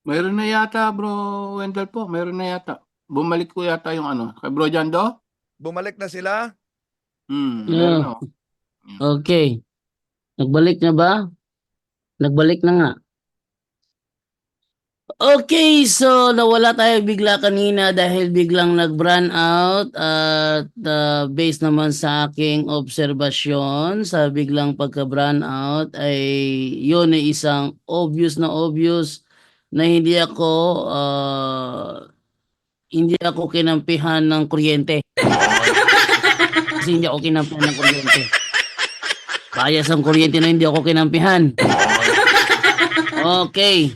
Meron na yata bro Wendell po, meron na yata. Bumalik ko yata yung ano, kay Bro Jando? Bumalik na sila? Meron Yeah. na. Oh. Okay. Nagbalik na ba? Nagbalik na nga. Okay, so nawala tayo bigla kanina dahil biglang nag-brand out at based naman sa aking obserbasyon sa biglang pagka-brand out ay yun ay isang obvious na hindi ako kinampihan ng kuryente. Kasi hindi ako kinampihan ng kuryente. Bias ang kuryente na hindi ako kinampihan. Okay.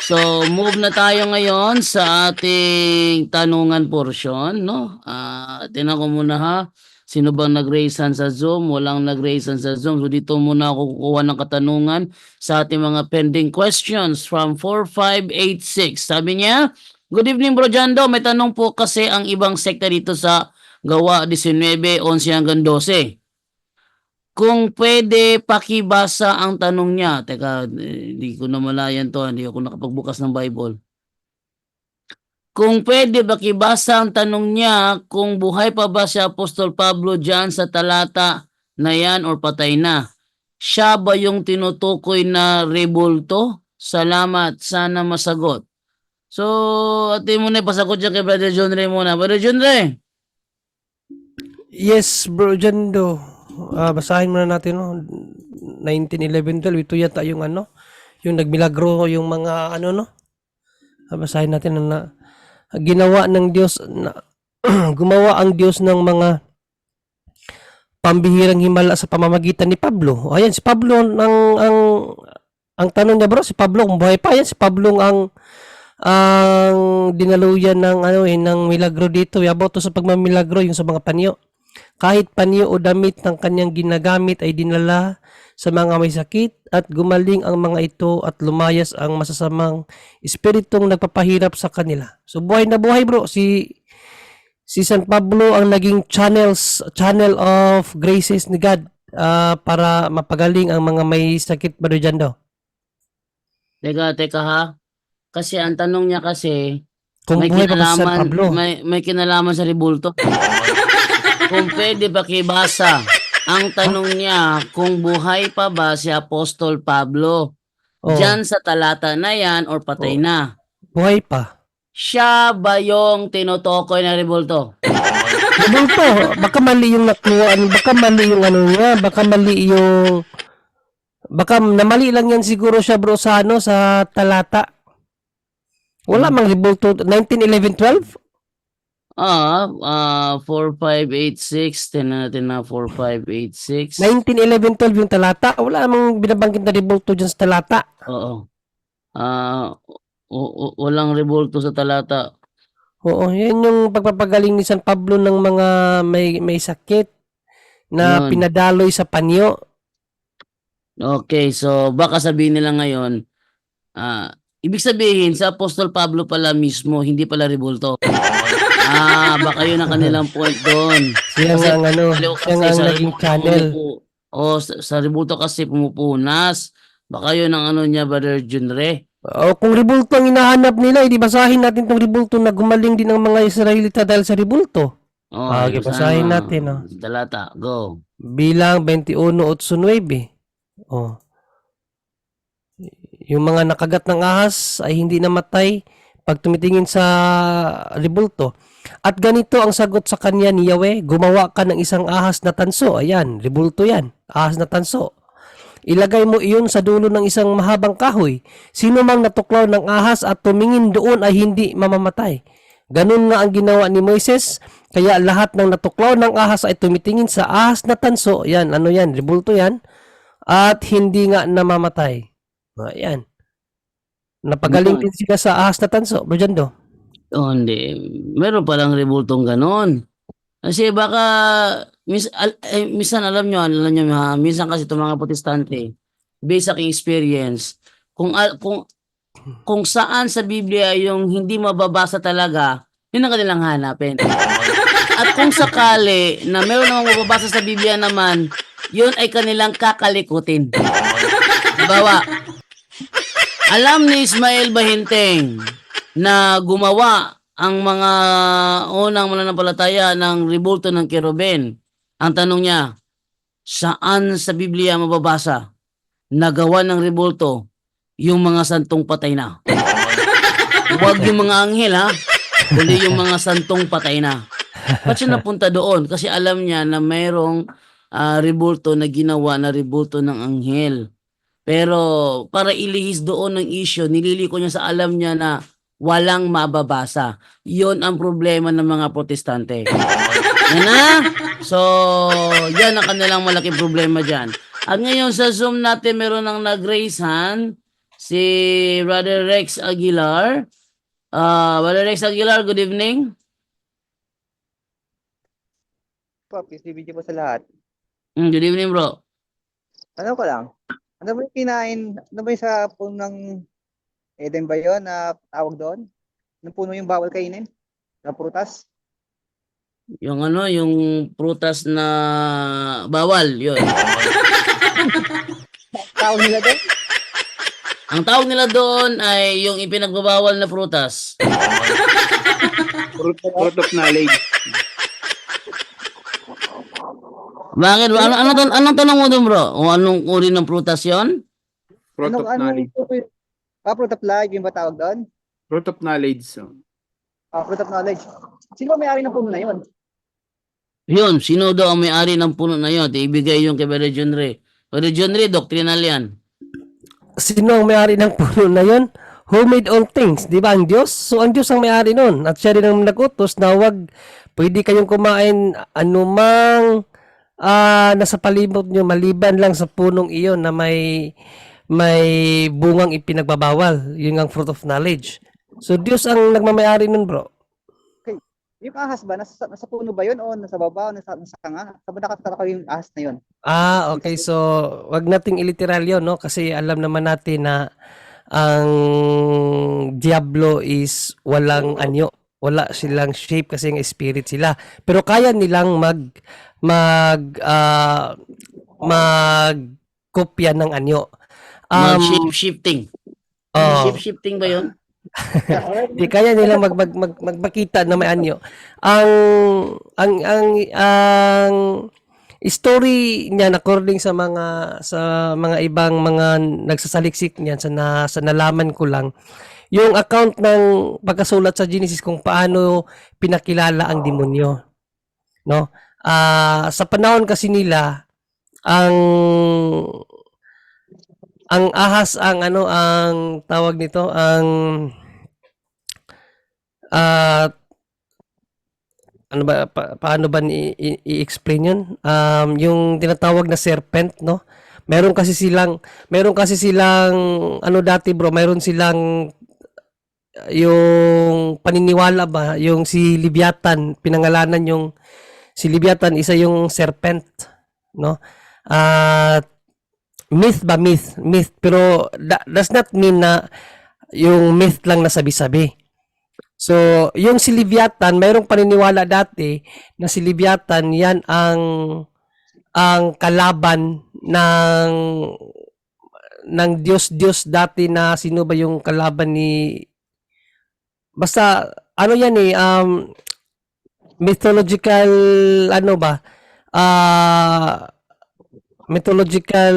So, move na tayo ngayon sa ating tanungan portion, no? Tingnan ko muna ha. Sino bang nag-raise hand sa Zoom? Walang nag-raise hand sa Zoom. So, dito muna ako kukuha ng katanungan sa ating mga pending questions from 4586. Sabi niya, good evening Bro Jando. May tanong po kasi ang ibang sekta dito sa Gawa 19, 11 hanggang 12. Kung pwede pakibasa ang tanong niya. Teka, hindi ko na malayan to. Hindi ako nakapagbukas ng Bible. Kung pwede pakibasa ang tanong niya kung buhay pa ba si Apostol Pablo dyan sa talata na yan or patay na. Siya ba yung tinutukoy na rebulto? Salamat. Sana masagot. So, atin muna pasagot dyan kay Brother John Ray muna. Brother John Ray. Yes, Bro Jando. Basahin muna natin, no? 19:11-12, ito yata yung ano, yung nagmilagro yung mga ano, no? Basahin natin na ginawa ng Diyos na gumawa ang Diyos ng mga pambihirang himala sa pamamagitan ni Pablo. Ayan si Pablo ang tanong niya, bro, si Pablo kung buhay pa. Yan si Pablo ang dinaluyan ng ano ng milagro dito. About to sa pagmamilagro yung sa mga panyo. Kahit panyo o damit ng kanyang ginagamit ay dinala sa mga may sakit at gumaling ang mga ito at lumayas ang masasamang espiritong nagpapahirap sa kanila. So buhay na buhay, bro. Si San Pablo ang naging channel of graces ni God para mapagaling ang mga may sakit, Brother Jando. Teka ha. Kasi ang tanong niya kasi Kung may buhay pa ba si San kinalaman, Pablo? may kinalaman sa rebulto. Kung pwede pakibasa ang tanong niya kung buhay pa ba si Apostol Pablo dyan sa talata na yan or patay na. Buhay pa. Siya ba yung tinutukoy na rebulto? Rebulto, baka mali yung nakuha, baka mali yung ano niya, baka mali yung baka namali lang yan siguro siya, bro, sa ano, sa talata. Wala mang rebulto 19:11-12? 4586. Tingnan natin na 4586. 19:11-12 yung talata. Wala namang binabanggit na rebulto dyan sa talata. Oo. Walang rebulto sa talata. Oo, yan yung pagpapagaling ni San Pablo ng mga may sakit na Yun. pinadaloy sa panyo. Okay, so baka sabihin nila ngayon, ibig sabihin sa Apostol Pablo pala mismo, hindi pala rebulto. Baka yun ang kanilang point doon. Siya Kasi nga ang ano, baliw siya kasi nga ang sa naging rebulto channel. sa rebulto kasi pumupunas. Baka yun ang ano niya, Brother Junre. O kung rebulto ang hinahanap nila, hindi basahin natin tong rebulto na gumaling din ang mga Israelita dahil sa rebulto. Okay, basahin natin. Talata, go. Bilang 21:8-9. Oh. Yung mga nakagat ng ahas ay hindi namatay pag tumitingin sa rebulto. At ganito ang sagot sa kanya ni Yahweh, gumawa ka ng isang ahas na tanso. Ayan, rebulto yan, ahas na tanso. Ilagay mo iyon sa dulo ng isang mahabang kahoy. Sino mang natuklaw ng ahas at tumingin doon ay hindi mamamatay. Ganun nga ang ginawa ni Moises, kaya lahat ng natuklaw ng ahas ay tumitingin sa ahas na tanso. Yan, ano yan, rebulto yan. At hindi nga namamatay. Ayan. Napagaling din sila sa ahas na tanso, Bro Jando. Hindi. Meron palang rebultong ganon. Kasi baka, minsan alam nyo ha, minsan kasi itong mga protestante, based sa aking experience, kung saan sa Biblia yung hindi mababasa talaga, yun ang kanilang hanapin. At kung sakali na meron namang mababasa sa Biblia naman, yun ay kanilang kakalikutin. Bawa, Alam ni Ismael Bahinteng na gumawa ang mga unang mananampalataya ng rebulto ng Kerubin. Ang tanong niya, saan sa Biblia mababasa na gawa ng rebulto yung mga santong patay na? Huwag yung mga anghel ha, kundi yung mga santong patay na. Ba't siya napunta doon? Kasi alam niya na mayroong rebulto na ginawa na rebulto ng anghel. Pero para ilihis doon ng issue, nililiko niya sa alam niya na walang mababasa. Yon ang problema ng mga protestante. Yan na? So, yan ang kanilang malaking problema dyan. At ngayon sa Zoom natin, meron nang nag-raise hand, si Brother Rex Aguilar. Brother Rex Aguilar, good evening. Po, peace be with you po sa lahat. Good evening, bro. Ano ko lang? Ano ba yung kinain? Ano ba yung sa punong Eden ba yun na tawag doon? Anong puno yung bawal kainin? Na prutas? Yung ano, yung prutas na bawal, yun. Tawag nila doon? Ang tawag nila doon ay yung ipinagbabawal na prutas. Fruit of knowledge. Bakit? Anong tanong mo doon, bro? O anong uri ng prutas yon? Fruit of knowledge. Fruit of life, yung ba tawag doon? Fruit of knowledge. So. Fruit of knowledge. Sino ba may-ari ng puno na yun? Yun, sino daw ang may-ari ng puno na yun? Ibigay yung kay Brother John Ray. Brother John Ray, doctrinal yan. Sino ang may-ari ng puno na yon? Who made all things? Di ba ang Diyos? So ang Diyos ang may-ari nun. At siya rin ang nag-utos na wag pwede kayong kumain anumang nasa palibot nyo maliban lang sa punong iyon na may bungang ipinagbabawal. Yun ang fruit of knowledge. So Diyos ang nagmamayari nun, bro. Yung ahas ba? Nasa puno ba yun? O nasa baba? O nasa kanga? Saan ba nakataka yung ahas na yun? Okay. So wag nating iliteral yun, no? Kasi alam naman natin na ang Diablo is walang anyo. Wala silang shape kasi yung spirit sila. Pero kaya nilang magkopya ng anyo. Shape-shifting. Shape-shifting ba yun? Di kaya nilang magpakita na may anyo. Ang story niyan according sa mga ibang mga nagsasaliksik niyan sa nalaman ko lang yung account ng pagkasulat sa Genesis kung paano pinakilala ang demonyo, no? Sa panahon kasi nila ang ahas ang tawag nito paano ba i-explain yun? Yung tinatawag na serpent, no? Meron kasi silang dati, bro, meron silang yung paniniwala ba, yung si Leviathan, pinangalanan yung si Leviathan, isa yung serpent, no? Myth, pero does not mean na yung myth lang na sabi-sabi. So, yung si Leviathan, mayroong paniniwala dati na si Leviathan, yan ang kalaban ng Diyos dati na sino ba yung kalaban ni basta yan mythological mythological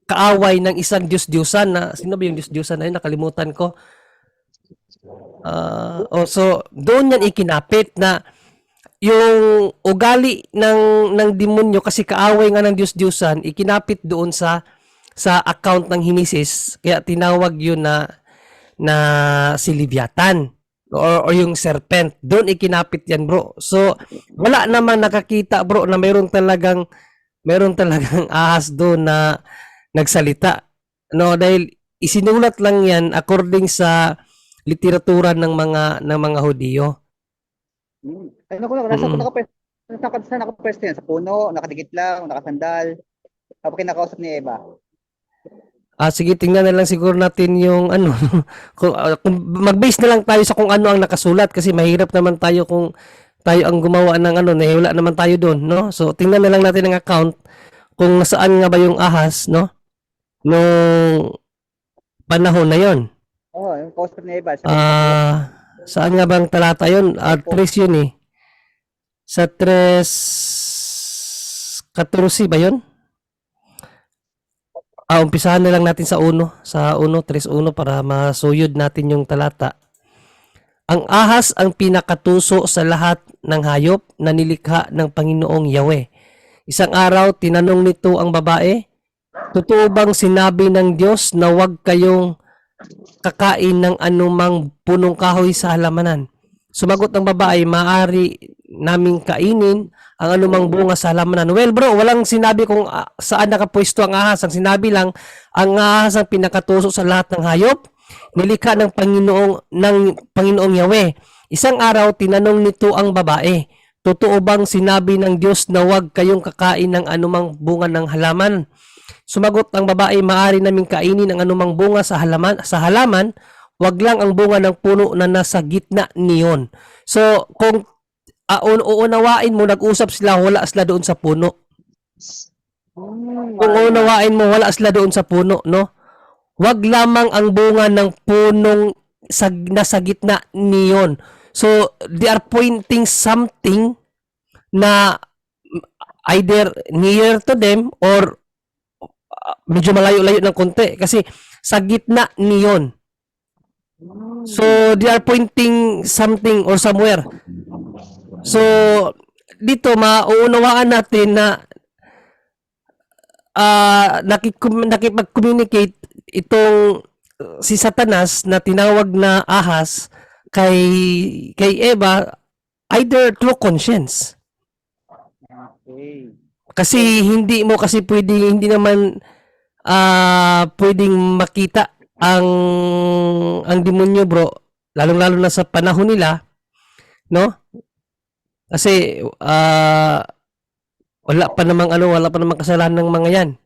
kaaway ng isang Diyos-Diyosan na sino ba yung Diyos-Diyosan na yun? Nakalimutan ko. So doon yan ikinapit na yung ugali ng demonyo kasi kaaway nga ng Diyos-Diyosan ikinapit doon sa account ng Genesis kaya tinawag yun na si Leviathan or yung serpent. Doon ikinapit yan, bro. So wala naman nakakita, bro, na meron talagang ahas doon na nagsalita, no? Dahil isinulat lang yan according sa literatura ng mga Hudyo. Ano ko lang, nasa nakapwesto yan? Sa puno, nakadikit lang, nakasandal. Tapos kinakausap ni Eva. Sige, tingnan na lang siguro natin yung kung mag-base na lang tayo sa kung ano ang nakasulat kasi mahirap naman tayo kung tayo ang gumawa ng wala naman tayo doon, no? So tingnan na lang natin ang account kung nasaan nga ba yung ahas, no? panahon na yon. Oo, yung Costa Nueva. Saan nga bang talata yun? 3 yun eh. Sa 3:14 ba yun? Umpisahan na lang natin sa 1. Sa 3:1 para masuyod natin yung talata. Ang ahas ang pinakatuso sa lahat ng hayop na nilikha ng Panginoong Yahweh. Isang araw, tinanong nito ang babae, totoo bang sinabi ng Diyos na huwag kayong kakain ng anumang punong kahoy sa halamanan? Sumagot ang babae, maaari naming kainin ang anumang bunga sa halamanan. Well bro, walang sinabi kung saan nakapwesto ang ahas. Ang sinabi lang, ang ahas ang pinakatuso sa lahat ng hayop, nilikha ng Panginoong Yahweh. Isang araw, tinanong nito ang babae, totoo bang sinabi ng Diyos na huwag kayong kakain ng anumang bunga ng halaman? Sumagot ang babae, maaari naming kainin ang anumang bunga sa halaman, wag lang ang bunga ng puno na nasa gitna niyon. So, kung uunawain mo, nag-usap sila, wala sila doon sa puno. Kung uunawain mo, wala sila doon sa puno, no? Wag lamang ang bunga ng punong nasa gitna niyon. So, they are pointing something na either near to them or medyo malayo-layo ng konti. Kasi sa gitna niyon. So, they are pointing something or somewhere. So, dito mauunawaan natin na nakipag-communicate itong si Satanas na tinawag na ahas kay Eva either through conscience. Okay. Kasi hindi naman pwedeng makita ang demonyo, bro, lalong-lalo na sa panahon nila, no? Kasi wala pa namang kasalanan ng mga 'yan.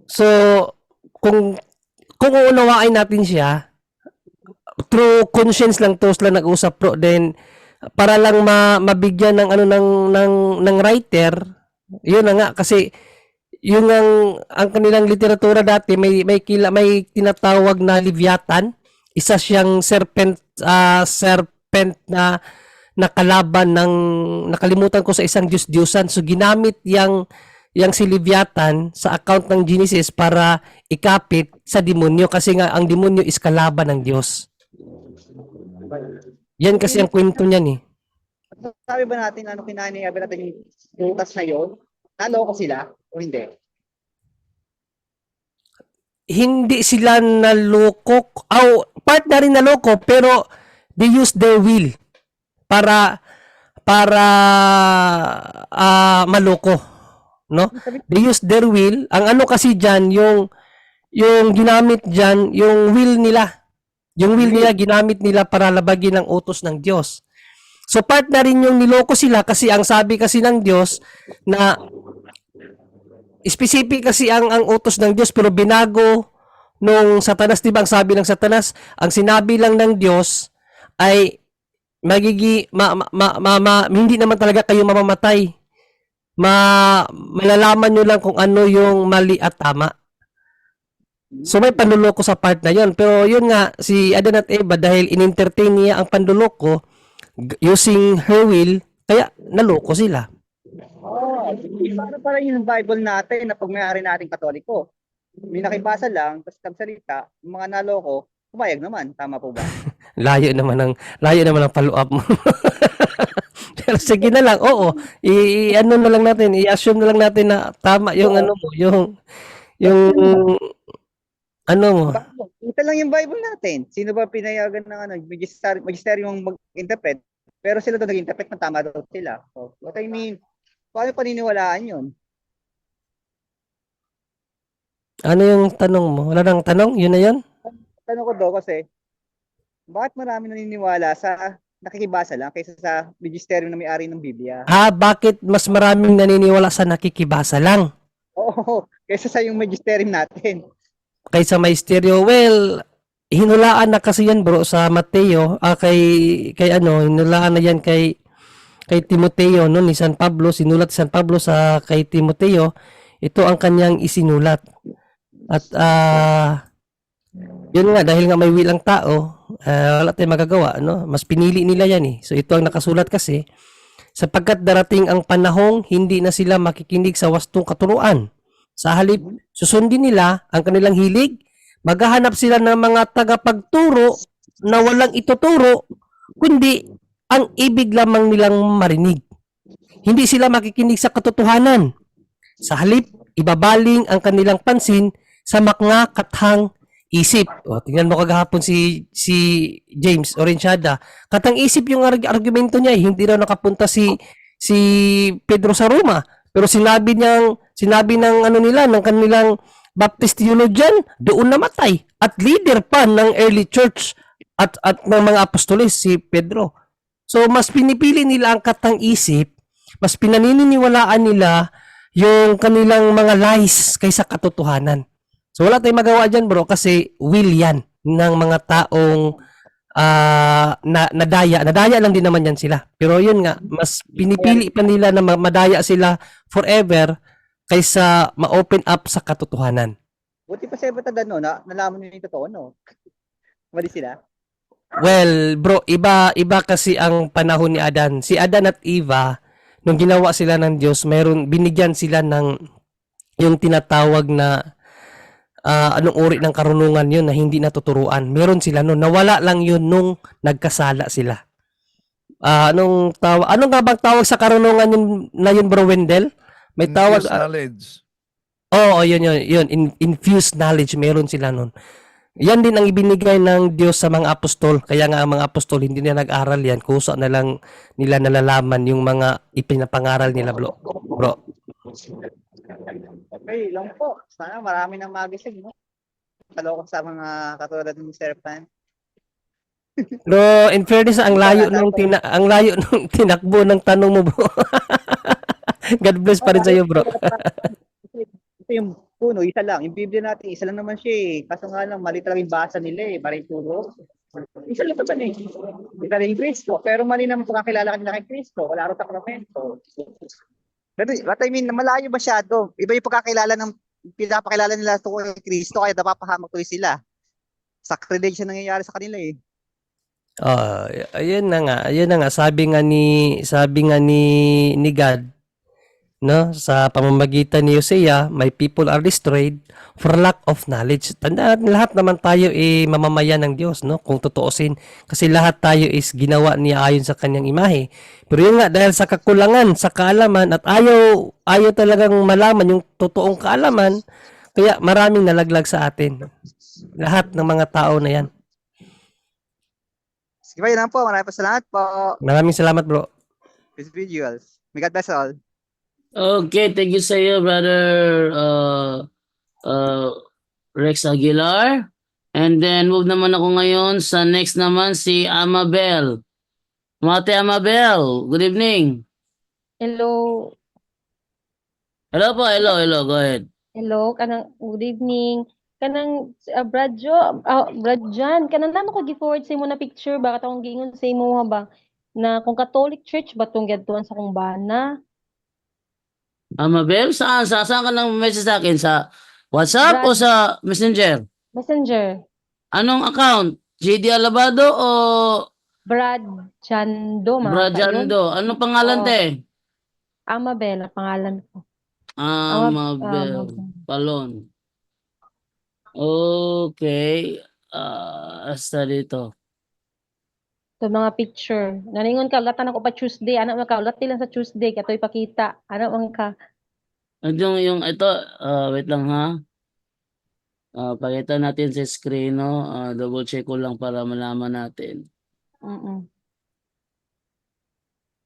So, kung uunawain natin siya through conscience lang, to lang nag-usap, bro, then para lang mabigyan ng ng writer, yun na nga, kasi yung ang kanilang literatura dati may tinatawag na Leviathan, isa siyang serpent na nakalaban ng, nakalimutan ko, sa isang Diyos-Diyosan. So ginamit yang si Leviathan sa account ng Genesis para ikapit sa demonyo, kasi nga ang demonyo is kalaban ng Diyos. Yan kasi ang kwento niyan eh. Sabi ba natin kinain ni Abel natin yung prutas na yun? Naloko sila o hindi? Hindi sila naloko. Part na rin naloko, pero they use their will para maloko, no? They use their will. Ang kasi diyan, yung ginamit diyan, yung will nila. Yung will nila ginamit nila para labagin ang utos ng Diyos. So part na rin yung niloko sila, kasi ang sabi kasi ng Diyos na specific kasi ang utos ng Diyos, pero binago nung Satanas, di ba? Ang sabi ng Satanas, ang sinabi lang ng Diyos ay hindi naman talaga kayo mamamatay. Malalaman nyo lang kung ano yung mali at tama. So may panluloko sa part na yon. Pero yun nga, si Adan at Eva, dahil in-entertain niya ang panluloko using her will, kaya naloko sila. Paano pala yung Bible natin na pag may-ari nating Katoliko? May nakibasa lang, tapos nagsalita, yung mga naloko, pumayag naman. Tama po ba? Layo naman ang follow-up mo. Pero sige na lang, oo. I-ano na lang natin, i-assume na lang natin na tama yung ano mo, yung ano mo. Ito lang yung Bible natin. Sino ba pinayagan ng magisterium mag-interpret? Pero sila daw nag-interpret na tama daw sila. So, what I mean, paano paniniwalaan yun? Ano yung tanong mo? Wala nang tanong? Yun na yun? Tanong ko daw kasi, bakit marami naniniwala sa nakikibasa lang kaysa sa magisterium na may-ari ng Biblia? Bakit mas maraming naniniwala sa nakikibasa lang Oo, kaysa sa yung magisterium natin. kaysa may stereo? Well, hinulaan na kasi yan, bro, sa Mateo, hinulaan na yan kay Timoteo, no, ni San Pablo. Sinulat San Pablo kay Timoteo. Ito ang kanyang isinulat. At Yun nga, dahil nga may will ang tao, wala tayong magagawa, no? Mas pinili nila yan eh. So ito ang nakasulat kasi, sapagkat darating ang panahong hindi na sila makikinig sa wastong katuruan. Sa halip, susundin nila ang kanilang hilig, maghahanap sila ng mga tagapagturo na walang ituturo, kundi ang ibig lamang nilang marinig. Hindi sila makikinig sa katotohanan. Sa halip, ibabaling ang kanilang pansin sa makna kathang isip. O, tingnan mo kagahapon si James Orenchada. Katang isip yung argumento niya, hindi raw nakapunta si Pedro sa Roma. Pero sinabi ng ano nila, ng kanilang Baptist theologian, doon namatay. At leader pa ng early church at ng mga apostoles, si Pedro. So, mas pinipili nila ang katang isip, mas pinaniniwalaan nila yung kanilang mga lies kaysa katotohanan. So, wala tayong magawa dyan, bro, kasi will yan ng mga taong nadaya. Nadaya lang din naman yan sila. Pero yun nga, mas pinipili pa nila na madaya sila forever kaysa ma-open up sa katotohanan. Buti pa sa iba no, nalaman nyo yung totoo, no? Mali sila. Well, bro, iba kasi ang panahon ni Adan. Si Adan at Eva, nung ginawa sila ng Diyos, binigyan sila ng yung tinatawag na anong uri ng karunungan yun na hindi natuturuan. Meron sila nun. Nawala lang yun nung nagkasala sila. Anong nga bang tawag sa karunungan yun bro Wendell? May tawag. Infused knowledge. Oo, yun. Infused knowledge. Meron sila nun. Yan din ang ibinigay ng Diyos sa mga apostol. Kaya nga ang mga apostol hindi na nag-aral yan. Kusa na lang nila nalalaman yung mga ipinapangaral nila, bro. Okay, lang po. Sana marami nang magising, no? Kaloko sa mga katulad ni Sir Pan. Bro, in fairness, ang layo nung tinakbo ng tanong mo, bro. God bless pa rin sa iyo, bro. Ito yung puno, isa lang. Yung Biblia natin, isa lang naman siya eh. Kaso nga lang, mali talaga yung basa nila eh. Mali turo. Isa lang naman eh. Isa rin yung Kristo. Pero mali naman pagkakilala kanila kay Kristo. Wala rin sakramento. What I mean, malayo masyado. Iba yung pagkakilala ng pinapakilala nila ito kay Kristo kaya napapahamak tuloy sila. Sacrilege siya nangyayari sa kanila eh. Ayun na nga sabi nga ni God, no, sa pamamagitan ni Hosea, my people are destroyed for lack of knowledge. Tandaan, lahat naman tayo mamamayan ng Diyos, no, kung tutuusin, kasi lahat tayo is ginawa niya ayon sa kanyang imahe. Pero yun nga, dahil sa kakulangan sa kaalaman at ayaw talagang malaman yung totoong kaalaman, kaya maraming nalaglag sa atin. Lahat ng mga tao na yan. Sige ba, yun lang po. Maraming salamat po. Maraming salamat, bro. Peace visuals. May God bless all. Okay, thank you sa iyo, brother Rex Aguilar. And then, move naman ako ngayon sa next naman, si Amabel. Mate Amabel, good evening. Hello. Hello po, hello, go ahead. Hello, good evening. Brad Jan, nano ko gi-forward sa imo na picture ba katong giingon sa imo ba na kung Catholic Church ba tong gadtuan sa kung bana? Amabel, saan ka nang message sa akin? Sa WhatsApp o sa Messenger? Messenger. Anong account? JD Alabado o Brad Jando, Brad Jando? Anong pangalan Oo. te? Amabel ang pangalan ko. Amabel Palon. Okay. Hasta dito. So mga picture. Naningon ka ulatan ako pa Tuesday, ana man ka ulat lang sa Tuesday katoy pakita. Ana man ka. Yung ito, wait lang ha. Pakita natin sa screen, no? Double check ko lang para malaman natin.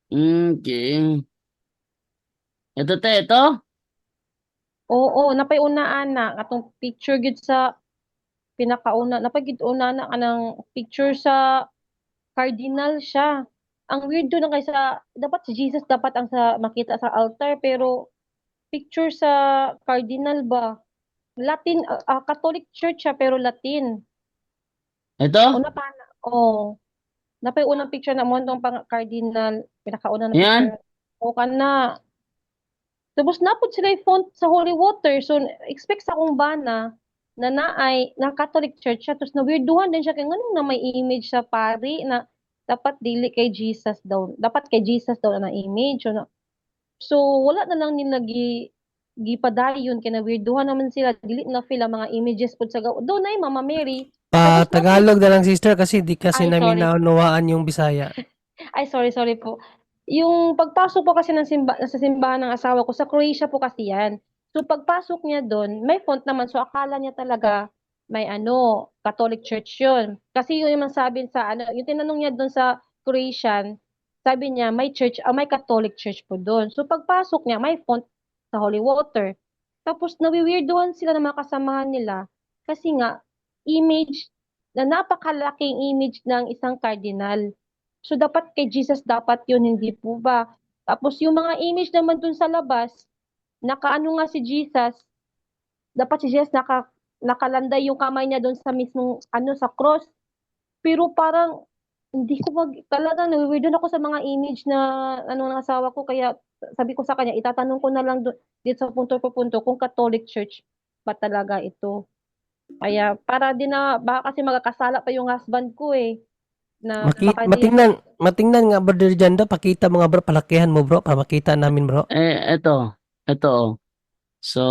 Okay. Ito. Oo, napay una ana katong picture gid sa pinakauna, napay gid una na kanang picture sa cardinal siya. Ang weird doon kay sa dapat si Jesus dapat ang sa makita sa altar pero picture sa cardinal ba? Latin Catholic Church siya pero Latin. Ito? Una pa na. Oh. Napay unang picture na mo tong pang cardinal pinakauna na Yan? picture. O kana. Tapos napod sila yung font sa holy water. So expect sa kung bana na naay na Catholic Church siya tapos na-weirduhan din siya kay nganong na may image sa pari na dapat dili kay Jesus daw. Dapat kay Jesus daw na image. So wala na lang nila gipadayon kay na-weirduhan naman sila dili na feel ang mga images pud sa gaw. Do na Mama Mary. Tapos Tagalog na lang sister kasi di kasi Ay, namin sorry. naunawaan yung Bisaya. Ay, sorry po. Yung pagpasok po kasi sa simbahan ng asawa ko, sa Croatia po kasi yan. So, pagpasok niya doon, may font naman. So, akala niya talaga may Catholic Church yun. Kasi yun yung sabi sa, yung tinanong niya doon sa Croatian, sabi niya, may Catholic Church po doon. So, pagpasok niya, may font sa Holy Water. Tapos, nawiwirduhan sila ng mga kasamahan nila. Kasi nga, image, na napakalaking image ng isang cardinal. So, dapat kay Jesus dapat yun, hindi po ba? Tapos, yung mga image naman dun sa labas, nakaano nga si Jesus, dapat si Jesus nakalanday yung kamay niya dun sa mismong, sa cross. Pero parang, hindi ko talaga, nawiwirdo ako sa mga image na, ng asawa ko, kaya sabi ko sa kanya, itatanong ko na lang dito sa punto po punto, kung Catholic Church ba talaga ito. Kaya, para din na, baka kasi magkakasala pa yung husband ko eh. Na baka di- Matingnan nga brother Janda, pakita mga bro, palakihan mo bro, para makita namin bro. Ito. Oh. So,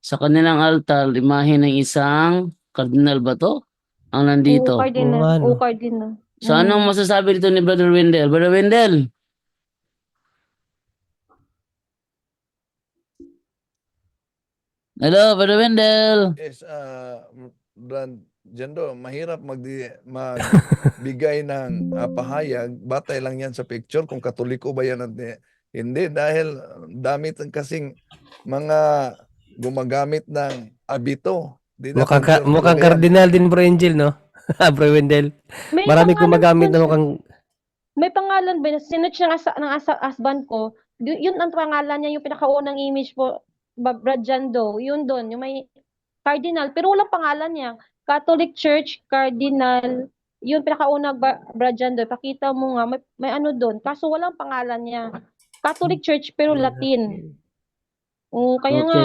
sa kanilang altar, imahe ng isang cardinal ba to? Ang Oo, nandito. cardinal. Oo, ano. Oo, cardinal. So, anong masasabi dito ni Brother Wendell? Brother Wendell? Hello, Brother Wendell. Yes, Brand Jando, mahirap magbigay ng pahayag. Batay lang yan sa picture kung Katoliko ba yan at hindi. Dahil dami kasing mga gumagamit ng abito. Di natin sure Mukhang talaga yan. cardinal din bro Angel, no? Bro Wendell. May Marami pangalan gumagamit po na siya. mukhang May pangalan ba? Sinuch ng husband ko. Yun ang pangalan niya, yung pinakaunang image po. Brad Jando. Yun doon. Yung may cardinal. Pero walang pangalan niya. Catholic Church, Cardinal. Yun pinakaunang Brad Jando. Pakita mo nga. May ano doon. Kaso walang pangalan niya. Catholic Church pero Latin. Kaya nga,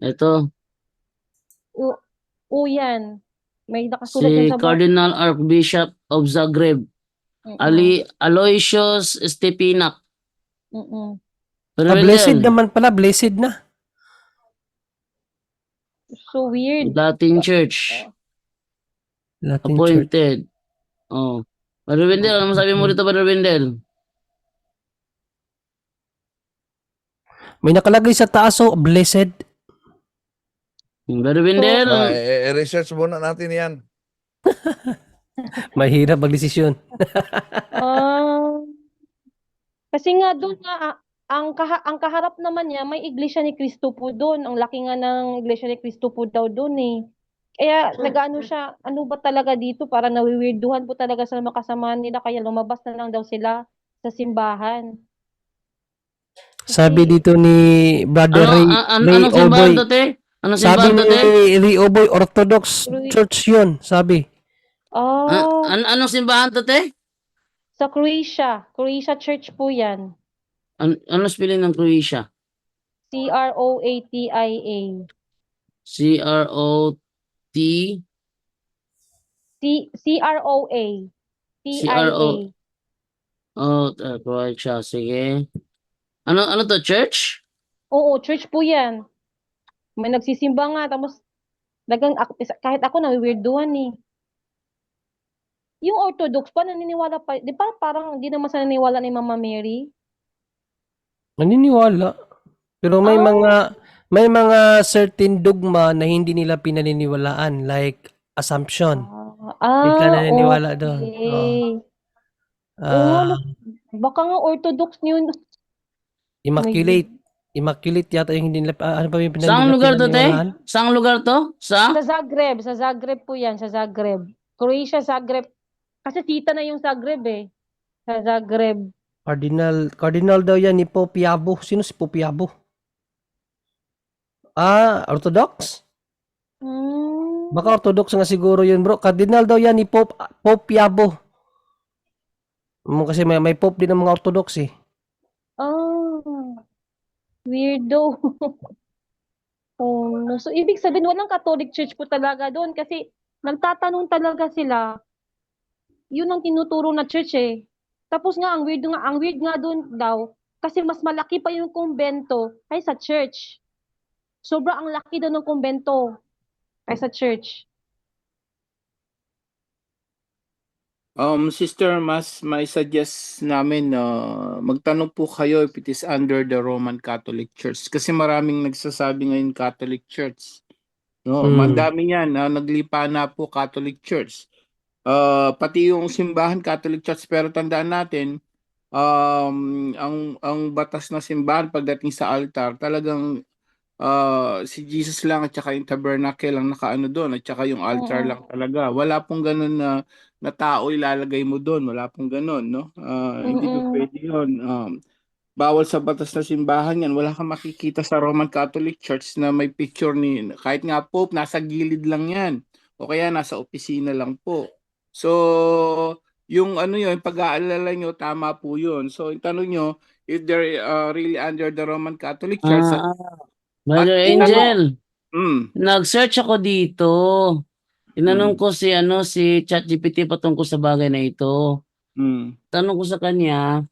Ito, yan. May nakasulat si yan sa Cardinal Archbishop of Zagreb, Aloysius Stepinac. Brother blessed Wendell, naman pala, blessed na. So weird. Latin Church, Latin Church. appointed. Oh. Brother Wendell, ano masabi mo dito, Brother Wendell? May nakalagay sa taas oh, blessed. Brother Wendell, research muna natin yan. Mahirap magdesisyon. Kasi nga doon nga ang kaharap naman niya may iglesia ni Cristo po doon. Ang laki nga ng iglesia ni Cristo po daw doon eh. Kaya nag-ano siya, ano ba talaga dito? Para nawiwirduhan po talaga sa mga kasamahan nila kaya lumabas na lang daw sila sa simbahan. Sabi dito ni Brother Ray anong simbahan to, te? Anong sabi simbahan to, te? ni Ray Oboy, Orthodox Church yun, sabi. Anong simbahan to, te? Sa Croatia. Croatia Church po yan. Ano spelling ng Croatia? Croatia. C-R-O-T Croa. Croatia, sige. Ano to, church? Oo, church po yan. May nagsisimba nga, tapos kahit ako nawiwirduhan eh. Yung Orthodox pa, naniniwala pa, di ba parang hindi naman sa naniniwala ni Mama Mary? Naniniwala. Pero may mga certain dogma na hindi nila pinaniniwalaan like assumption. Hindi ka naniniwala doon. Baka nga Orthodox yun. Immaculate yata yung hindi nila, ano pa yung Saang lugar to, te? pinaniniwalaan? Saang lugar to? Sa Zagreb. Sa Zagreb po yan. Sa Zagreb. Croatia, Zagreb. Kasi tita na yung Zagreb eh. Sa Zagreb. Cardinal daw yan ni Pope Yabo. Sino si Pope Yabo? Orthodox? Baka Orthodox nga siguro yun bro. Cardinal daw yan ni Pope Yabo. Kasi may Pope din ng mga Orthodox eh. Weirdo. Oh, no. So, ibig sabihin, walang Catholic Church po talaga doon kasi nagtatanong talaga sila. Yun ang tinuturo na church eh. Tapos nga, ang weird nga doon daw, kasi mas malaki pa yung kumbento kaysa church. Sobra ang laki daw ng kumbento kaysa church. Sister, mas may suggest namin na magtanong po kayo if it is under the Roman Catholic Church. Kasi maraming nagsasabi ngayon Catholic Church. No, mandami yan. Naglipa na po Catholic Church. Pati yung simbahan Catholic Church, pero tandaan natin, ang batas na simbahan pagdating sa altar, talagang si Jesus lang at saka yung tabernacle lang nakaano doon at saka yung altar Oo. lang talaga. Wala pong ganun na tao ilalagay mo doon. Wala pong ganun, no? Hindi po Mm-mm. pwede yun. Bawal sa batas na simbahan yan. Wala kang makikita sa Roman Catholic Church na may picture ni, kahit nga Pope, nasa gilid lang yan. O kaya nasa opisina lang po. So, yung ano yun, pag-aalala nyo, tama po yun. So, yung tanong nyo, if they're really under the Roman Catholic Church, Brother at Angel, mm, nag-search ako dito. Tinanong mm, ko si ChatGPT patungkol sa bagay na ito. mm, Tanong ko sa kanya,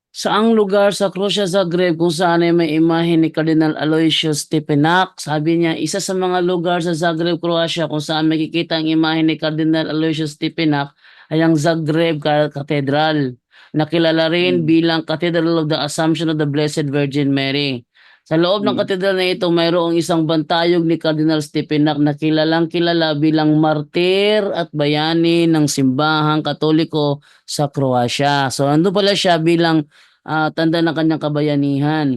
saang lugar sa Croatia, Zagreb kung saan ay may imahe ni Cardinal Aloysius Stepinac? Sabi niya, isa sa mga lugar sa Zagreb, Croatia kung saan makikita ang imahe ni Cardinal Aloysius Stepinac ay ang Zagreb Cathedral, na kilala rin mm, bilang Cathedral of the Assumption of the Blessed Virgin Mary. Sa loob ng mm. katedral na ito, mayroong isang bantayog ni Cardinal Stepinac na kilalang kilala bilang martir at bayani ng simbahang Katoliko sa Croatia. So, ando pala siya bilang tanda ng kanyang kabayanihan.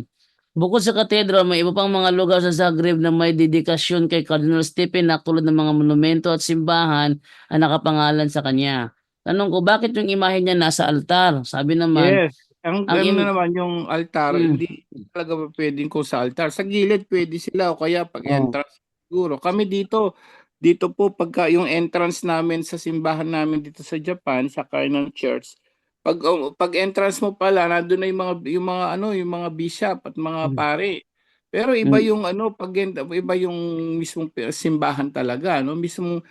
Bukod sa katedral, may iba pang mga lugar sa Zagreb na may dedikasyon kay Cardinal Stepinac tulad ng mga monumento at simbahan na nakapangalan sa kanya. Tanong ko, bakit yung imahe niya nasa altar? Sabi naman, Yes. Ang ang ano im... na naman yung altar, Mm, hindi talaga pwedeng kung sa altar. Sa gilid pwede sila o kaya pag oh, entrance siguro. Kami dito po pagka yung entrance namin sa simbahan namin dito sa Japan, sa Carnon Church, pag entrance mo pala, nandoon na yung mga bishop at mga mm, pare. Pero iba mm. yung iba yung mismong simbahan talaga, no? Mismo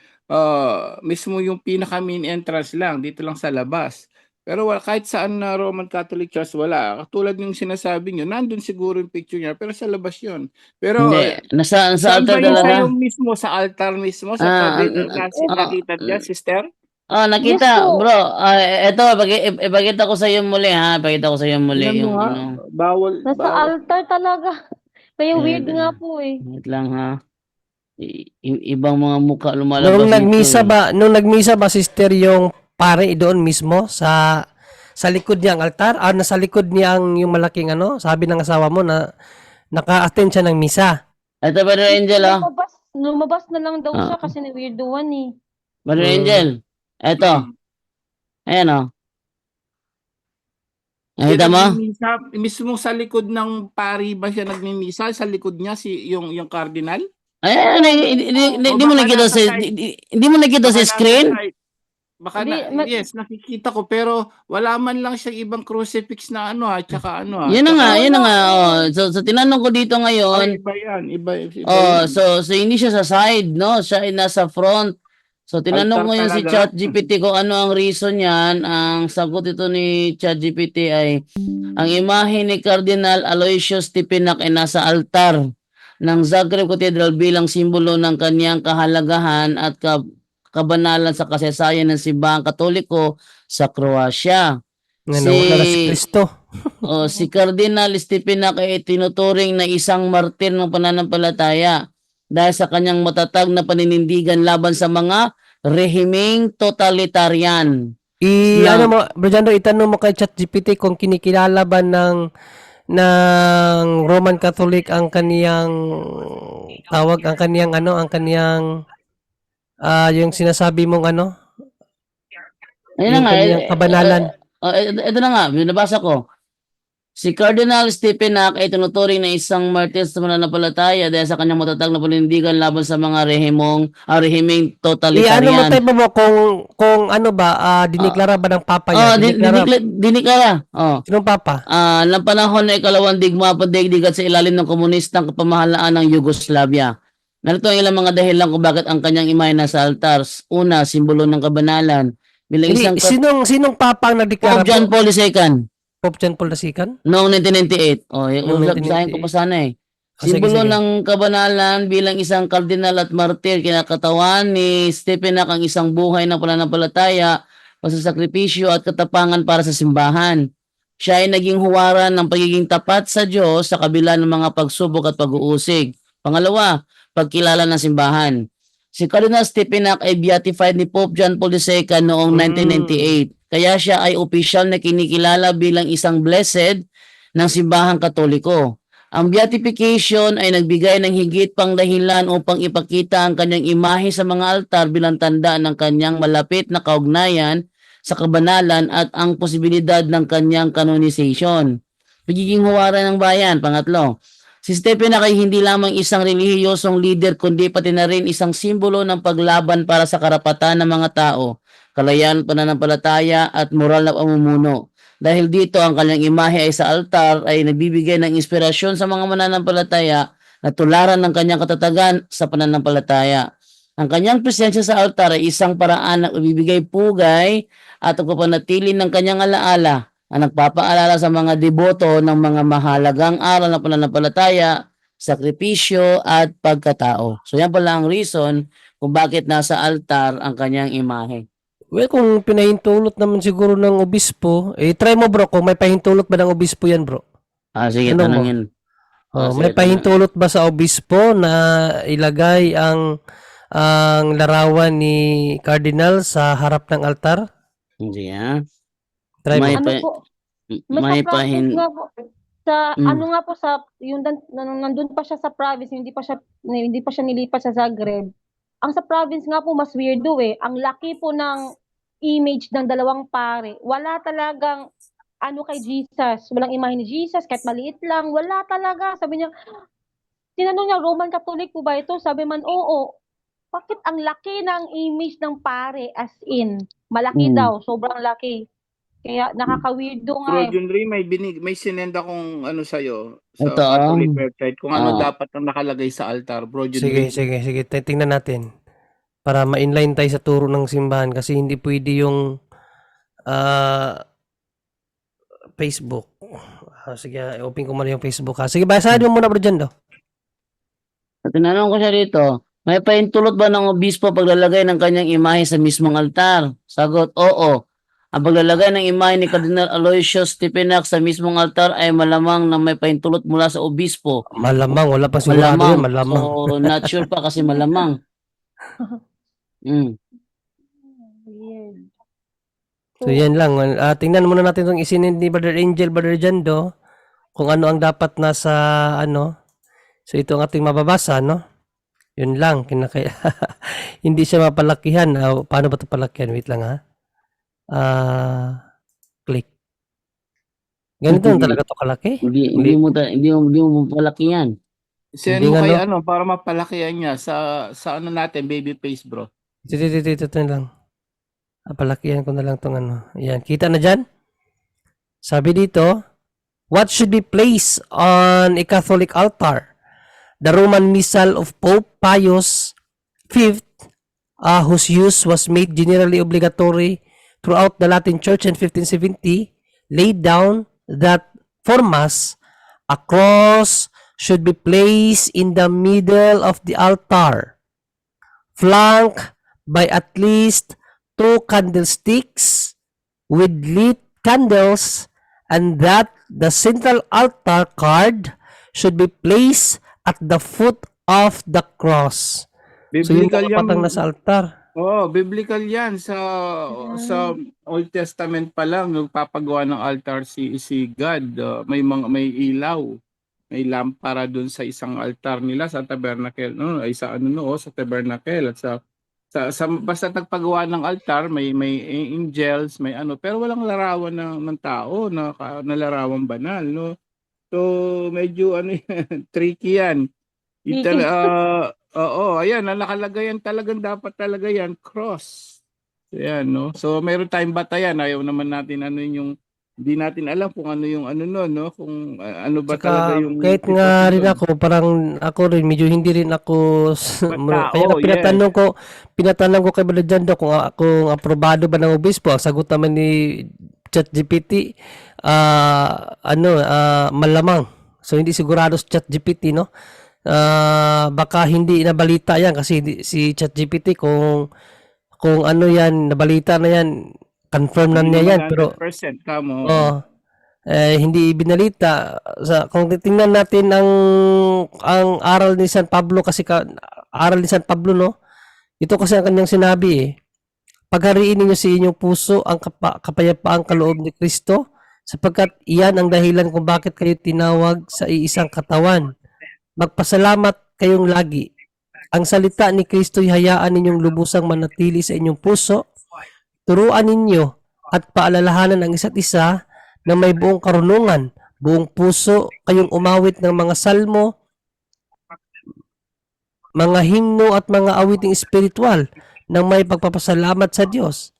yung pinaka main entrance lang dito lang sa labas. Pero kahit saan na Roman Catholic Church, wala. Katulad yung sinasabi nyo, nandun siguro yung picture niya, pero sa labas yun. Pero Hindi, nasa saan altar ba yung talaga. sa'yo mismo? Sa altar mismo? Sa Ah, tabi? Opo. Nakita niya, sister? Yes nakita, po. bro. Eto, ipakita ko sa iyo muli ha. Ipakita ko sa iyo muli Tingnan mo yung nga, ano. Nasa bawal. altar talaga. Kaya weird Eh, nga po eh. wait lang ha. Ibang mga mukha lumalabas dito eh. Nung nagmisa ba sister yung pare doon mismo sa likod niya ang altar? Nasa likod niya ang yung malaking ano? Sabi ng asawa mo na naka-attend siya ng misa. Ito, Brother Angel ah. Lumabas na lang daw siya Ah, kasi na-weirdoan eh. Brother Mm. Angel. Ito. Mm. Ayan oh. Siya Nakita mo? nagmimisa, mismo sa likod ng pari ba siya nagmimisa? Sa likod niya yung cardinal? Ayan, O hindi mo baka nakita nasa sa side, hindi mo nakita baka sa nasa screen? side. Baka Hindi, yes, nakikita ko pero wala man lang siyang ibang crucifix na tsaka Yan na nga, tsaka yan na nga. wala Oh, eh. so tinanong ko dito ngayon, iba yan, iba oh, yun. so hindi siya sa side, no? Siya ay nasa front. So tinanong Altar ko yun si talaga. ChatGPT kung ano ang reason niyan. Ang sagot ito ni ChatGPT ay ang imahe ni Cardinal Aloysius Stepinac ay nasa altar ng Zagreb Cathedral bilang simbolo ng kanyang kahalagahan at kabanalan sa kasaysayan ng simbahang Katoliko sa Croatia. Ano, wala na si Kristo. Si Cardinal Stepinac ay tinuturing na isang martir ng pananampalataya dahil sa kanyang matatag na paninindigan laban sa mga rehimeng totalitarian. Ano mo, Bro Jando, itanong mo kay ChatGPT kung kinikilala ba ng Roman Catholic ang kaniyang tawag, ang kaniyang yung sinasabi mong Ayun na yung nga, kaniyang kabanalan. ito na nga, binabasa ko. Si Cardinal Stepinac ay tinuturing na isang martir sa mananampalataya dahil sa kanyang matatag na panindigan laban sa mga rehiming Ano mo totalitarian. tayo mo kung ano ba, diniklara ba ng Papa niya? Diniklara. Sinong Papa? Ng panahon na ikalawang digma pandaigdig at sa ilalim ng komunistang kapamahalaan ng Yugoslavia. Narito ang ilang mga dahilan kung bakit ang kanyang imahe nasa altar. Una, simbolo ng kabanalan. Bilang Hindi, isang sinong Papa ang nagdeklara Pope John po? Paul II Pope John Paul II? noong 1998. Noong Basahin ko pa 1998. sana eh. Sige, Simbolo sige. ng kabanalan bilang isang kardinal at martir, kinakatawan ni Stepinac ang isang buhay ng pananampalataya, pasasakripisyo at katapangan para sa simbahan. Siya ay naging huwaran ng pagiging tapat sa Diyos sa kabila ng mga pagsubok at pag-uusig. Pangalawa, pagkilala ng simbahan. Si Cardinal Stepinac ay beatified ni Pope John Paul II noong 1998. Kaya siya ay opisyal na kinikilala bilang isang blessed ng simbahang Katoliko. Ang beatification ay nagbigay ng higit pang dahilan upang ipakita ang kanyang imahe sa mga altar bilang tanda ng kanyang malapit na kaugnayan sa kabanalan at ang posibilidad ng kanyang canonization. Pagiging huwaran ng bayan. Pangatlo, si Stepinac ay hindi lamang isang relihiyosong leader kundi pati na rin isang simbolo ng paglaban para sa karapatan ng mga tao, kalayaan, pananampalataya at moral na pamumuno. Dahil dito ang kanyang imahe ay sa altar ay nagbibigay ng inspirasyon sa mga mananampalataya na tularan ng kanyang katatagan sa pananampalataya. Ang kanyang presensya sa altar ay isang paraan na ibibigay pugay at pagpapanatili ng kanyang alaala ang nagpapaalala sa mga deboto ng mga mahalagang aral ng pananampalataya, sakripisyo at pagkatao. So yan pala ang reason kung bakit nasa altar ang kanyang imahe. Well, kung pinahintulot naman siguro ng obispo, try mo bro, kung may pahintulot ba ng obispo yan bro? Sige, Ano mo? tanungin. May pahintulot ba sa obispo na ilagay ang larawan ni Cardinal sa harap ng altar? Hindi Try mo. May Ano po? May may sa province pahin... nga po. Sa Mm. ano nga po sa yung nandun pa siya sa province, hindi pa siya nilipat sa Zagreb. Ang sa province nga po mas weirdo eh. Ang laki po ng image ng dalawang pare. Wala talagang ano kay Jesus. Walang imahe ni Jesus kahit maliit lang. Wala talaga. Sabi niya, tinanong niya, Roman Catholic po ba ito? Sabi man, oo. Bakit ang laki ng image ng pare as in? Malaki daw, sobrang laki. Kaya nakaka-weirdo nga Bro eh. Junri, may sinend akong ano sa'yo sa Ito, Catholic website kung ano Ah. dapat ang nakalagay sa altar. Bro Sige, Junri. sige. Tingnan natin. Para ma-inline tayo sa turo ng simbahan kasi hindi pwede yung Facebook. Sige, open ko muna yung Facebook ha. Sige, basahin mo muna bro dyan do. Tinanong ko siya dito, may pahintulot ba ng obispo paglalagay ng kanyang imahe sa mismong altar? Sagot, oo. Ang paglalagay ng imahe ni Cardinal Aloysius Stepinac sa mismong altar ay malamang na may pahintulot mula sa obispo. Malamang, wala pa sigurado yan, malamang. So, not sure pa kasi malamang. Weird. So yan lang. Tingnan muna natin itong isinend ni Brother Angel, Brother Jando, kung ano ang dapat nasa ano. So ito ang ating mababasa, no? Yun lang. Hindi siya mapalakihan. Paano ba ito palakihan? Wait lang ha. Click. Ganito lang talaga ito kalaki. Hindi mo palaki yan. Send Hindi mo nga, kay no? ano para mapalakihan niya sa ano natin, baby face, bro. Ito lang. Palakihan ko na lang itong ano. Ayan. Kita na dyan? Sabi dito, what should be placed on a Catholic altar? The Roman Missal of Pope Pius V, whose use was made generally obligatory throughout the Latin Church in 1570, laid down that for Mass, a cross should be placed in the middle of the altar, flanked by at least 2 candlesticks with lit candles, and that the central altar card should be placed at the foot of the cross. So yung Biblical mga yan. patang nasa altar. Biblical yan sa Old Testament pa lang nagpapagawa ng altar si God. May ilaw, may lampara doon sa isang altar nila sa tabernacle, sa tabernacle at sa Basta nagpagawa ng altar, may angels, may ano, pero walang larawan ng tao na larawan banal, no? So medyo ano yan, tricky yan. Tricky. Oo, ayan, nakalagay yan talagang dapat talaga yan, cross. Ayan, no? So meron tayong batayan, ayaw naman natin ano yung hindi natin alam kung ano yung ano no, no? Kung ano ba talaga Tsaka yung kahit nga sitwasyon rin doon. ako, parang ako rin, medyo hindi rin ako, kaya Tao, nga yes. pinatanong ko kay Brother Jando kung aprobado ba ng obispo. Ang sagot naman ni ChatGPT, malamang. So hindi sigurado sa ChatGPT, no? Baka hindi nabalita yan kasi si ChatGPT kung ano yan, nabalita na yan, confirm na Hindi niya naman yan. Pero 100% kamo. hindi ibinalita kung titingnan natin ang aral ni San Pablo kasi aral ni San Pablo, no, ito kasi ang kanyang sinabi paghariin ninyo sa inyong puso ang kapayapaang kaloob ni Kristo sapagkat iyan ang dahilan kung bakit kayo tinawag sa iisang katawan. Magpasalamat kayong lagi. Ang salita ni Kristo hayaan ninyong lubusang manatili sa inyong puso. Turuan ninyo at paalalahanan ang isa't isa na may buong karunungan, buong puso kayong umawit ng mga salmo, mga himno at mga awiting espiritual nang may pagpapasalamat sa Diyos.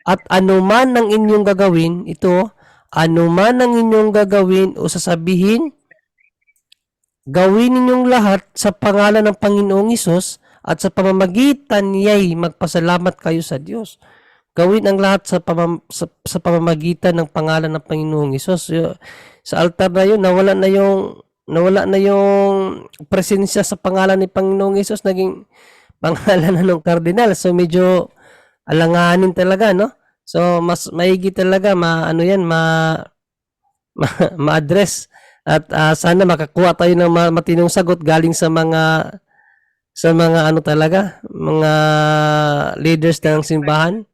At anuman ang inyong gagawin, anuman ang inyong gagawin o sasabihin, gawin ninyong lahat sa pangalan ng Panginoong Hesus at sa pamamagitan niya'y magpasalamat kayo sa Diyos. Gawin ang lahat sa pamamagitan ng pangalan ng Panginoong Hesus. Sa altar na yun, nawala na yung presensya sa pangalan ni Panginoong Hesus, naging pangalan na ng kardinal. So medyo alanganin talaga, no? So mas maigi talaga ma-address at sana makakuha tayo ng matinong sagot galing sa mga ano talaga, mga leaders ng simbahan.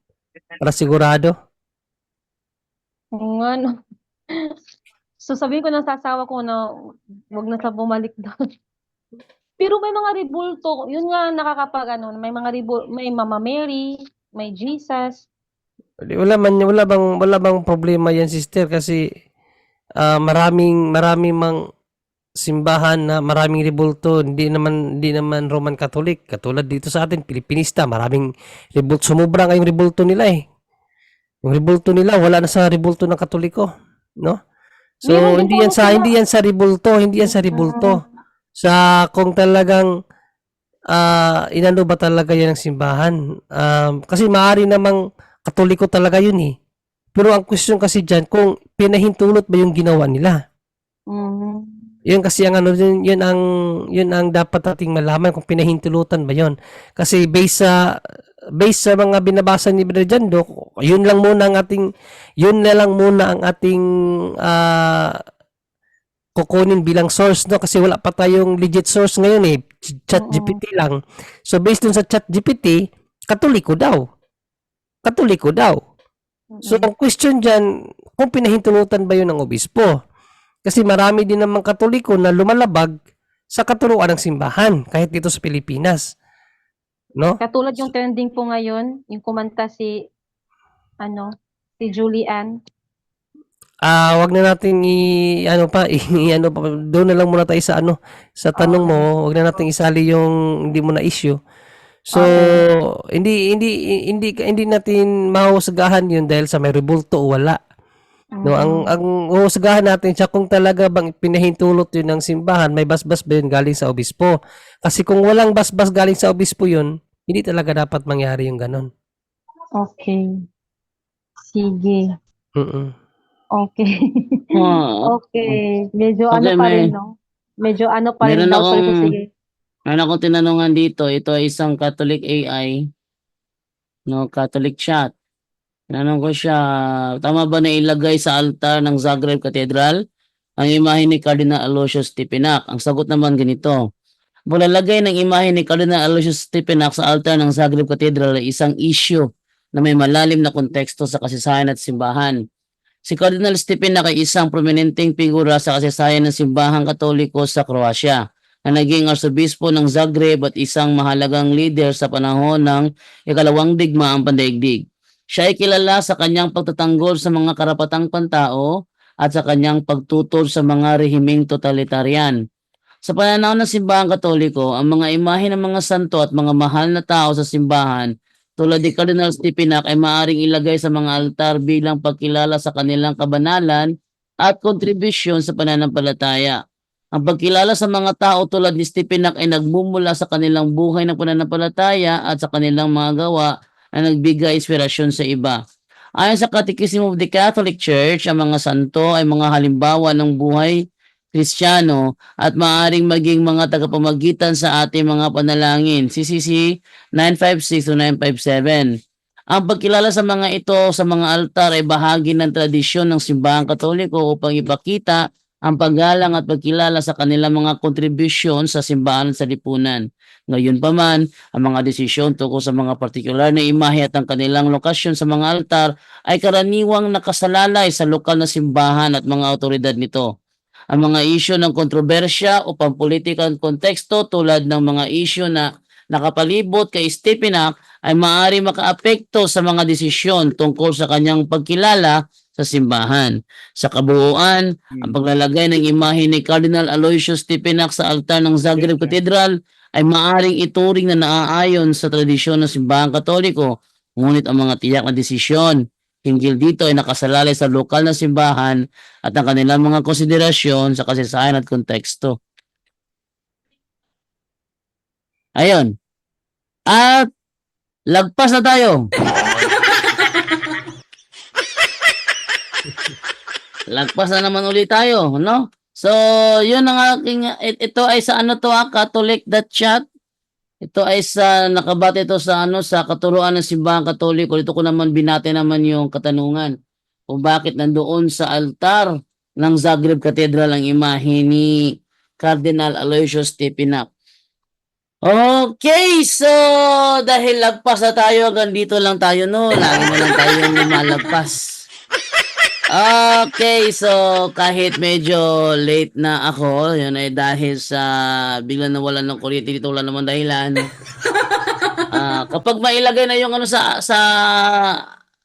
Para sigurado. Oo nga, no. So sabihin ko ng sasawa ko na wag na sa bumalik doon. Pero may mga rebulto, yun nga may mga may Mama Mary, may Jesus. Wala bang problema yan, sister, kasi maraming mang simbahan na maraming rebulto, hindi naman Roman Catholic. Katulad dito sa atin, Pilipinista, maraming rebulto. Sumubra ngayong rebulto nila Yung rebulto nila wala na sa rebulto ng Katoliko, no? So Meron din hindi yan sa rebulto. Sa kung talagang inano ba talaga yan ng simbahan? Kasi maaari namang Katoliko talaga yun Pero ang question kasi diyan kung pinahintulot ba yung ginawa nila. Mhm. Yun kasi ang yun ang dapat nating malaman kung pinahintulutan ba yun. Kasi based sa mga binabasa ni Brother Jando, yun na lang muna ang ating kukunin bilang source, no, kasi wala pa tayong legit source ngayon ChatGPT lang. So based dun sa ChatGPT, Katoliko daw. So ang question diyan, kung pinahintulutan ba yun ng obispo? Kasi marami din namang Katoliko na lumalabag sa katuruan ng simbahan kahit dito sa Pilipinas. No? Katulad yung trending po ngayon, yung kumanta si Julian. Wag na natin doon na lang muna tayo sa sa tanong mo, wag na natin isali yung hindi mo na issue. So, hindi natin mahusgahan yun dahil sa may rebulto o wala. No, ang husgahan natin siya kung talaga bang pinahintulot yun ng simbahan, may basbas ba yun galing sa obispo? Kasi kung walang basbas galing sa obispo yun, hindi talaga dapat mangyari yung ganon. Okay. Sige. Okay. Okay. Medyo Okay, pa rin, no? Medyo pa rin meron daw. akong- Sige. Meron akong tinanungan dito. Ito ay isang Catholic AI, no, Catholic chat. Tinanong ko siya, tama ba na ilagay sa altar ng Zagreb Cathedral ang imahe ni Cardinal Aloysius Stepinac? Ang sagot naman ganito: paglalagay ng imahe ni Cardinal Aloysius Stepinac sa altar ng Zagreb Cathedral ay isang issue na may malalim na konteksto sa kasaysayan at simbahan. Si Cardinal Stepinac ay isang prominenteng figura sa kasaysayan ng simbahang Katoliko sa Croatia. na naging arsobispo ng Zagreb at isang mahalagang leader sa panahon ng ikalawang digmaang pandaigdig. Siya ay kilala sa kanyang pagtatanggol sa mga karapatang pantao at sa kanyang pagtutol sa mga rehimeng totalitarian. Sa pananaw ng simbahang Katoliko, ang mga imahe ng mga santo at mga mahal na tao sa simbahan tulad ni Cardinal Stepinac ay maaaring ilagay sa mga altar bilang pagkilala sa kanilang kabanalan at kontribusyon sa pananampalataya. Ang pagkilala sa mga tao tulad ni Stepinac ay nagmumula sa kanilang buhay ng pananampalataya at sa kanilang mga gawa na nagbigay inspirasyon sa iba. Ayon sa Catechism of the Catholic Church, ang mga santo ay mga halimbawa ng buhay Kristiyano at maaaring maging mga tagapamagitan sa ating mga panalangin. CCC 956 to 957. Ang pagkilala sa mga ito sa mga altar ay bahagi ng tradisyon ng simbahang Katoliko upang ipakita ang paggalang at pagkilala sa kanilang mga kontribusyon sa simbahan at sa lipunan. Ngayon pa man, ang mga desisyon tungkol sa mga partikular na imahe at ang kanilang lokasyon sa mga altar ay karaniwang nakasalalay sa lokal na simbahan at mga autoridad nito. Ang mga isyu ng kontrobersya o pampolitikang konteksto tulad ng mga isyu na nakapalibot kay Stepinac ay maaari makaapekto sa mga desisyon tungkol sa kanyang pagkilala sa simbahan. Sa kabuuan, ang paglalagay ng imahe ni Cardinal Aloysius Stepinac sa altar ng Zagreb Cathedral ay maaring ituring na naaayon sa tradisyon ng simbahang Katoliko, ngunit ang mga tiyak na desisyon hinggil dito ay nakasalalay sa lokal na simbahan at ang kanilang mga konsiderasyon sa kasaysayan at konteksto. Ayun. At lagpas na tayo. Lagpas na naman ulit tayo, no? So, yun ang aking, ito ay sa ano to, Catholic.chat. Ito ay sa nakabate ito sa sa katuruan ng simbahang Katoliko. Dito ko naman binate naman yung katanungan kung bakit nandoon sa altar ng Zagreb Cathedral ang imahe ni Cardinal Aloysius Stepinac. Okay, so dahil lagpas na tayo, hanggang dito lang tayo, no? Lagi na lang tayo lumalagpas. Okay, so kahit medyo late na ako, yun ay dahil sa biglang nawalan ng kuryente dito, wala naman dahilan. Kapag mailagay na yung sa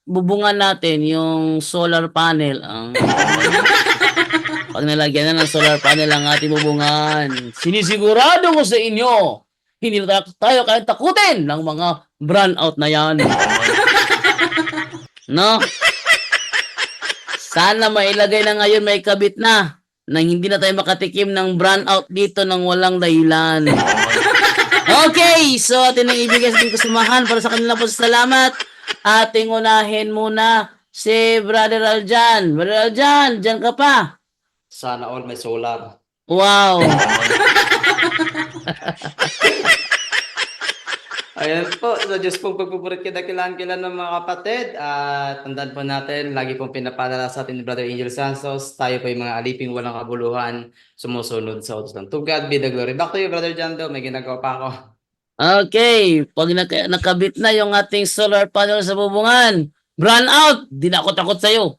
bubungan natin, yung solar panel, pag nalagyan na ng solar panel ang ating bubungan, sinisigurado ko sa inyo, hindi na tayo kahit takutin ng mga brownout na yan. No? Sana mailagay na ngayon, may kabit na hindi na tayo makatikim ng brownout dito ng walang dahilan. Okay, so atin ang ibigay sa ating kasamahan para sa kanilang pasasalamat. Ating unahin muna si Brother Aljan. Brother Aljan, dyan ka pa. Sana all may solar. Wow. Ayan po, sa Diyos pong pagpupurit kidakilan-kilan ng mga kapatid. At tandaan po natin, lagi pong pinapaalala sa atin ni Brother Angel Santos, tayo po yung mga aliping walang kabuluhan, sumusunod sa utos ng To God be the glory. Back to you, Brother Jando, may ginagawa pa ako. Okay, pag nakabit na yung ating solar panel sa bubungan, brown out, di na ako takot sa'yo.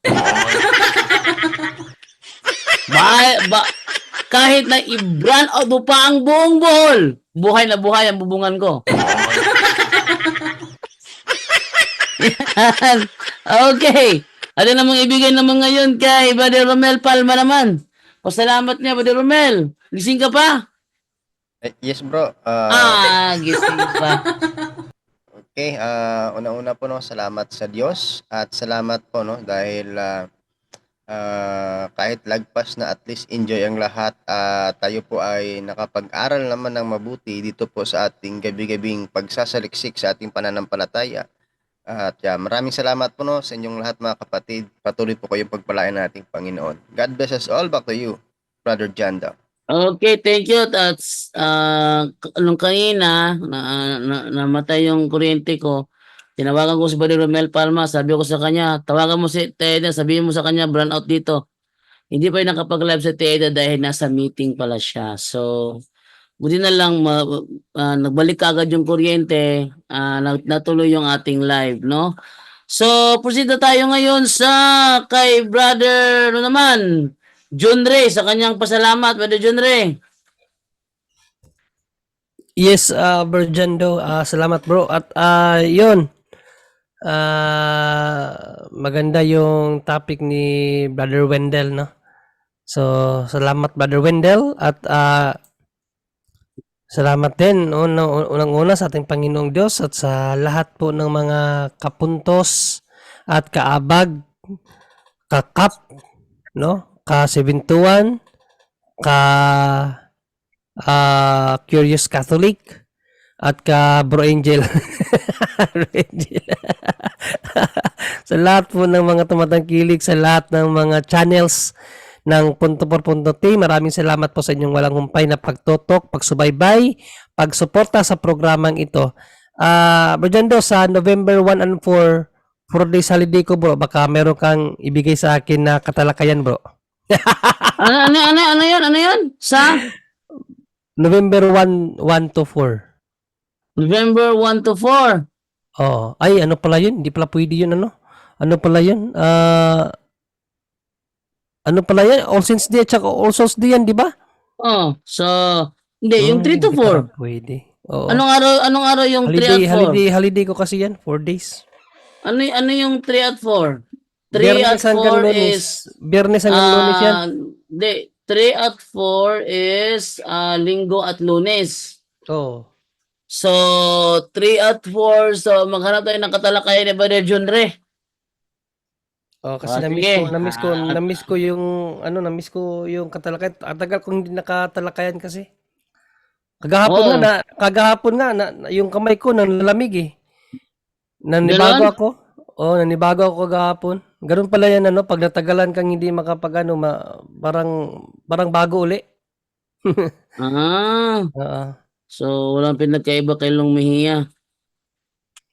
Kahit na i-brown out mo pa ang buong buhol, buhay na buhay ang bubungan ko. Okay, ano namang ibigay naman ngayon kay Brother Romel Palma naman? Pasalamat niya, Brother Romel. Gising ka pa? Yes bro. Gising pa. Okay, una-una po no, salamat sa Diyos at salamat po no dahil kahit lagpas na at least enjoy ang lahat, tayo po ay nakapag-aral naman ng mabuti dito po sa ating gabi-gabing pagsasaliksik sa ating pananampalataya. At maraming salamat po no sa inyong lahat mga kapatid. Patuloy po kayong pagpalain ng ating Panginoon. God bless us all. Back to you, Brother Janda. Okay, thank you. That's nung kanina namatay yung kuryente ko. Tinawagan ko si Brother Romel Palma, sabi ko sa kanya, tawagan mo si Teda, sabihin mo sa kanya brown out dito. Hindi pa yung nakapag-live sa Teda dahil nasa meeting pala siya. So buti na lang nagbalik agad yung kuryente, natuloy yung ating live, no? So proceed na tayo ngayon sa kay Brother John Ray, sa kanyang pasalamat. Brother John Ray. Yes, Berjando, salamat bro. At yun, maganda yung topic ni Brother Wendell, no? So, salamat Brother Wendell at salamat din unang-una sa ating Panginoong Diyos at sa lahat po ng mga kapuntos at kaabag, kakap, no? Ka-Seventuan, Curious Catholic, at ka Bro Angel. Bro Angel. Sa lahat po ng mga tumatangkilik, sa lahat ng mga channels ng Punto por Punto Team, maraming salamat po sa inyong walang humpay na pagtutok, pagsubaybay, pagsuporta sa programang ito. Bro Jando, sa November 1 and 4, 4 days holiday ko bro, baka meron kang ibigay sa akin na katalakayan bro. Ano yun? Sa November 1 to 4. November 1 to 4. Oh, ay ano pala 'yun? Hindi pala pwede 'yun ano? Ano pala 'yun? Ano pala 'yan? All Saints Day at saka All Souls Day 'yan, 'di ba? Oh, so hindi, yung 3 to Hindi pala 4. pwede. Oo. Anong araw yung 3 at 4? Holiday ko kasi 'yan, 4 days. Ano yung 3 at 4? 3 Biyernes at hanggang 4 Lunes. is Biyernes hanggang Lunes 'yan. Hindi, 3 at 4 is Linggo at Lunes. Oo. So 3 at 4, so maghanap tayo ng katalakayan ni Brother John Ray. Oh, kasi Sige. na-miss ko yung katalakayan. Ang tagal kong hindi nakatalakayan kasi. Kagahapon nga yung kamay ko nanlalamig eh. Nanibago Ganon? ako. Oh, nanibago ako kagahapon. Ganun pala yan ano, pag natagalan kang hindi makapagano, parang bago uli. Oo. So walang pinagkaiba kay Long Mejia.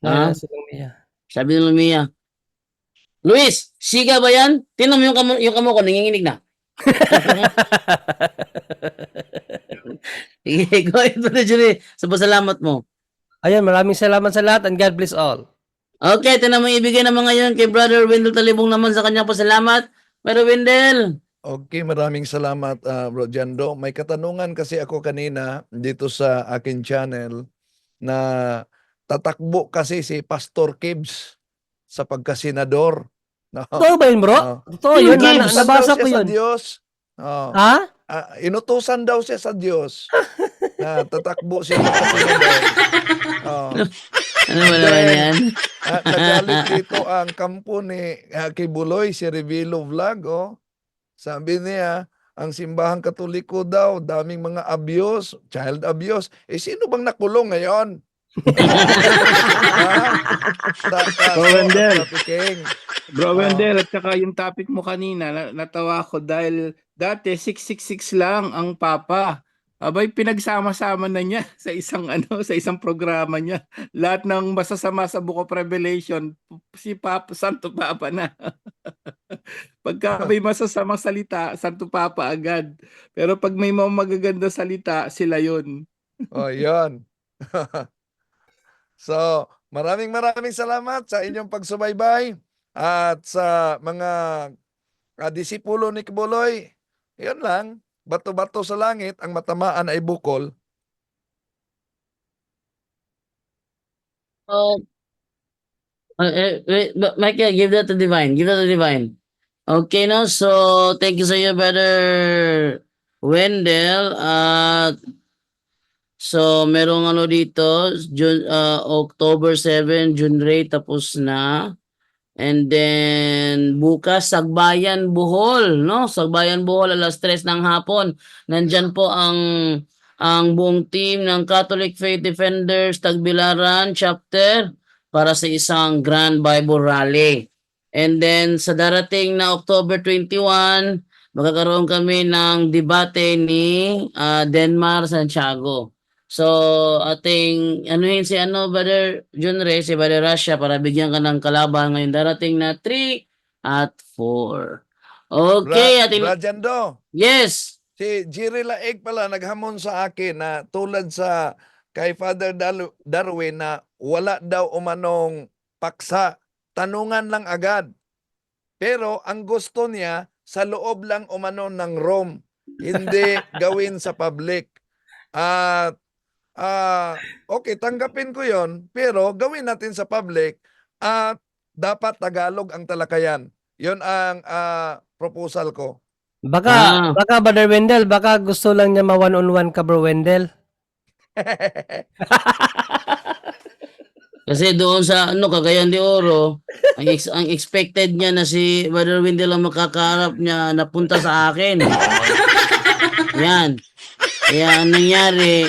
Silang Mia. Sabi ni Long Mejia, Luis, siga ba yan? Tingnan mo yung kamo ko, nanginginig na. Sige, go ahead, Brother John Ray. Sa pasalamat mo. Ayan, maraming salamat sa lahat and God bless all. Okay, ito naman ibigay naman ngayon kay Brother Wendell Talibong naman sa kanyang pasalamat. Brother Wendell. Okay, maraming salamat, Bro Jando. May katanungan kasi ako kanina dito sa akin channel na tatakbo kasi si Pastor Kibbs sa pagkasenador. No? Totoo ba yun, bro? Oh. Totoo yun, Inutusan nabasa daw ko siya sa yun. Diyos. Oh. Ha? Inutusan daw siya sa Diyos na tatakbo siya sa kasenador. Oh. Ano ba naman yan? Nagalit dito ang kampo ni Kibuloy, si Revilo Vlog. Oh. Sabi niya, ang simbahang katoliko daw, daming mga abuse, child abuse. Sino bang nakulong ngayon? Bro Wendell. Trafficking. Bro Wendell, at saka yung topic mo kanina, natawa ko dahil dati 666 lang ang Papa. Abay, pinagsama-sama na niya sa isang programa niya. Lahat ng masasama sa Book of Revelation, si Papa, Santo Papa na. Pagka may masasamang salita, Santo Papa agad. Pero pag may mga magaganda salita, sila yun. Oh, yan. So, maraming salamat sa inyong pagsubaybay at sa mga disipulo ni Kibuloy. Yan lang. Bato-bato sa langit, ang matamaan ay bukol. Wait, Michael, give that to Divine. Give that to Divine. Okay, no? So, thank you sa iyo, Brother Wendell. So, merong dito, October 7, June Ray, tapos na. And then, bukas, Sagbayan, Bohol, no? Sagbayan, Bohol, alas 3 ng hapon. Nandyan po ang buong team ng Catholic Faith Defenders Tagbilaran Chapter para sa isang Grand Bible Rally. And then, sa darating na October 21, magkakaroon kami ng debate ni Denmar Santiago. So, ating anuhin si Brother John Ray, si Brother Russia para bigyan ka ng kalaban ngayon darating na 3 at 4. Okay, Brad Jando, yes. si Jerry Laig pala naghamon sa akin na tulad sa kay Father Darwin na wala daw umanong paksa. Tanungan lang agad. Pero ang gusto niya, sa loob lang umano ng Rome. Hindi gawin sa public. At Okay, tanggapin ko yon, pero gawin natin sa public at dapat Tagalog ang talakayan. Yon ang proposal ko. Baka, Ah. baka Brother Wendell, baka gusto lang niya ma-one-on-one ka, Bro Wendell. Kasi doon sa Cagayan de Oro, ang expected niya na si Brother Wendell ang makakaharap niya napunta sa akin. Yan. Kaya ang nangyari,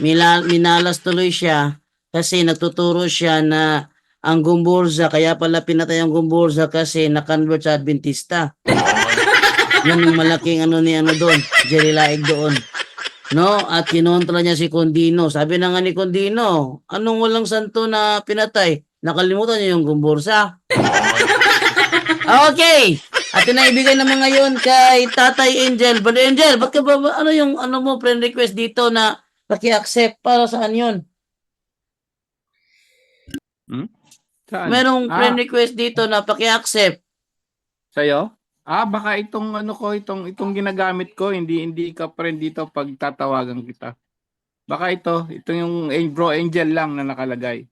minalas tuloy siya kasi nagtuturo siya na ang Gumburza, kaya pala pinatay ang Gumburza kasi na-convert sa Adventista. Yan ang malaking doon, Jerry Laig doon. No, at kinontra niya si Condino. Sabi na nga ni Condino, anong walang santo na pinatay? Nakalimutan niyo yung Gumbursa. Okay. At naibigay naman ngayon kay Tatay Angel. Brother Angel, ba't ka ba, ano yung mo friend request dito na paki-accept para saan yun? Saan? Merong friend request dito na paki-accept. Sa'yo? Baka itong itong ginagamit ko, hindi ka friend dito pag tatawagan kita. Baka ito yung Bro Angel lang na nakalagay.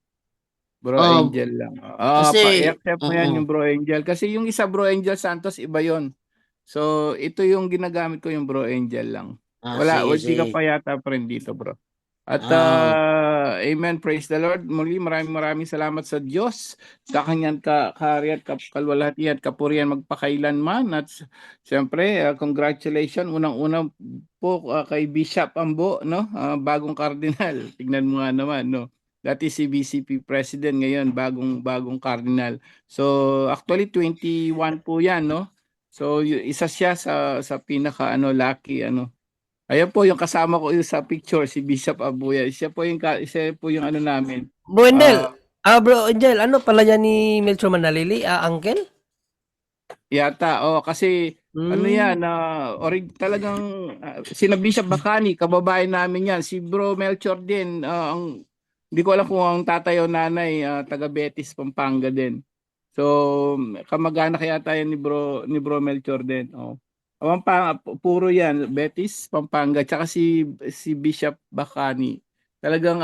Bro Oh, Angel lang. kasi, I-accept mo yan yung Bro Angel. Kasi yung isa Bro Angel Santos, iba yon. So, ito yung ginagamit ko, yung Bro Angel lang. Hindi ka sige. pa yata friend dito, bro. At amen, praise the Lord. Muli, maraming salamat sa Diyos, sa kanyang kaharian at kalwalhatian at kapurihan magpakailanman. At siyempre, congratulations unang-unang po kay Bishop Ambo, no? Bagong cardinal. Tignan mo nga naman, no? Dati si BCP President, ngayon bagong cardinal. So, actually 21 po 'yan, no? So, isa siya sa pinaka lucky Ayan po yung kasama ko yung sa picture, si Bishop Abuya. Siya po yung namin. Bro Wendell, Bro Angel, ano pala yan ni Melchor Manalili? Uncle? Yata, kasi yan, talagang sina Bishop Bacani, kababayan namin yan. Si Bro Melchor din, hindi ko alam kung ang tatay o nanay, taga Betis, Pampanga din. So, kamag-anak yata yan ni Bro Melchor din. Puro yan, Betis, Pampanga, tsaka si Bishop Bacani. Talagang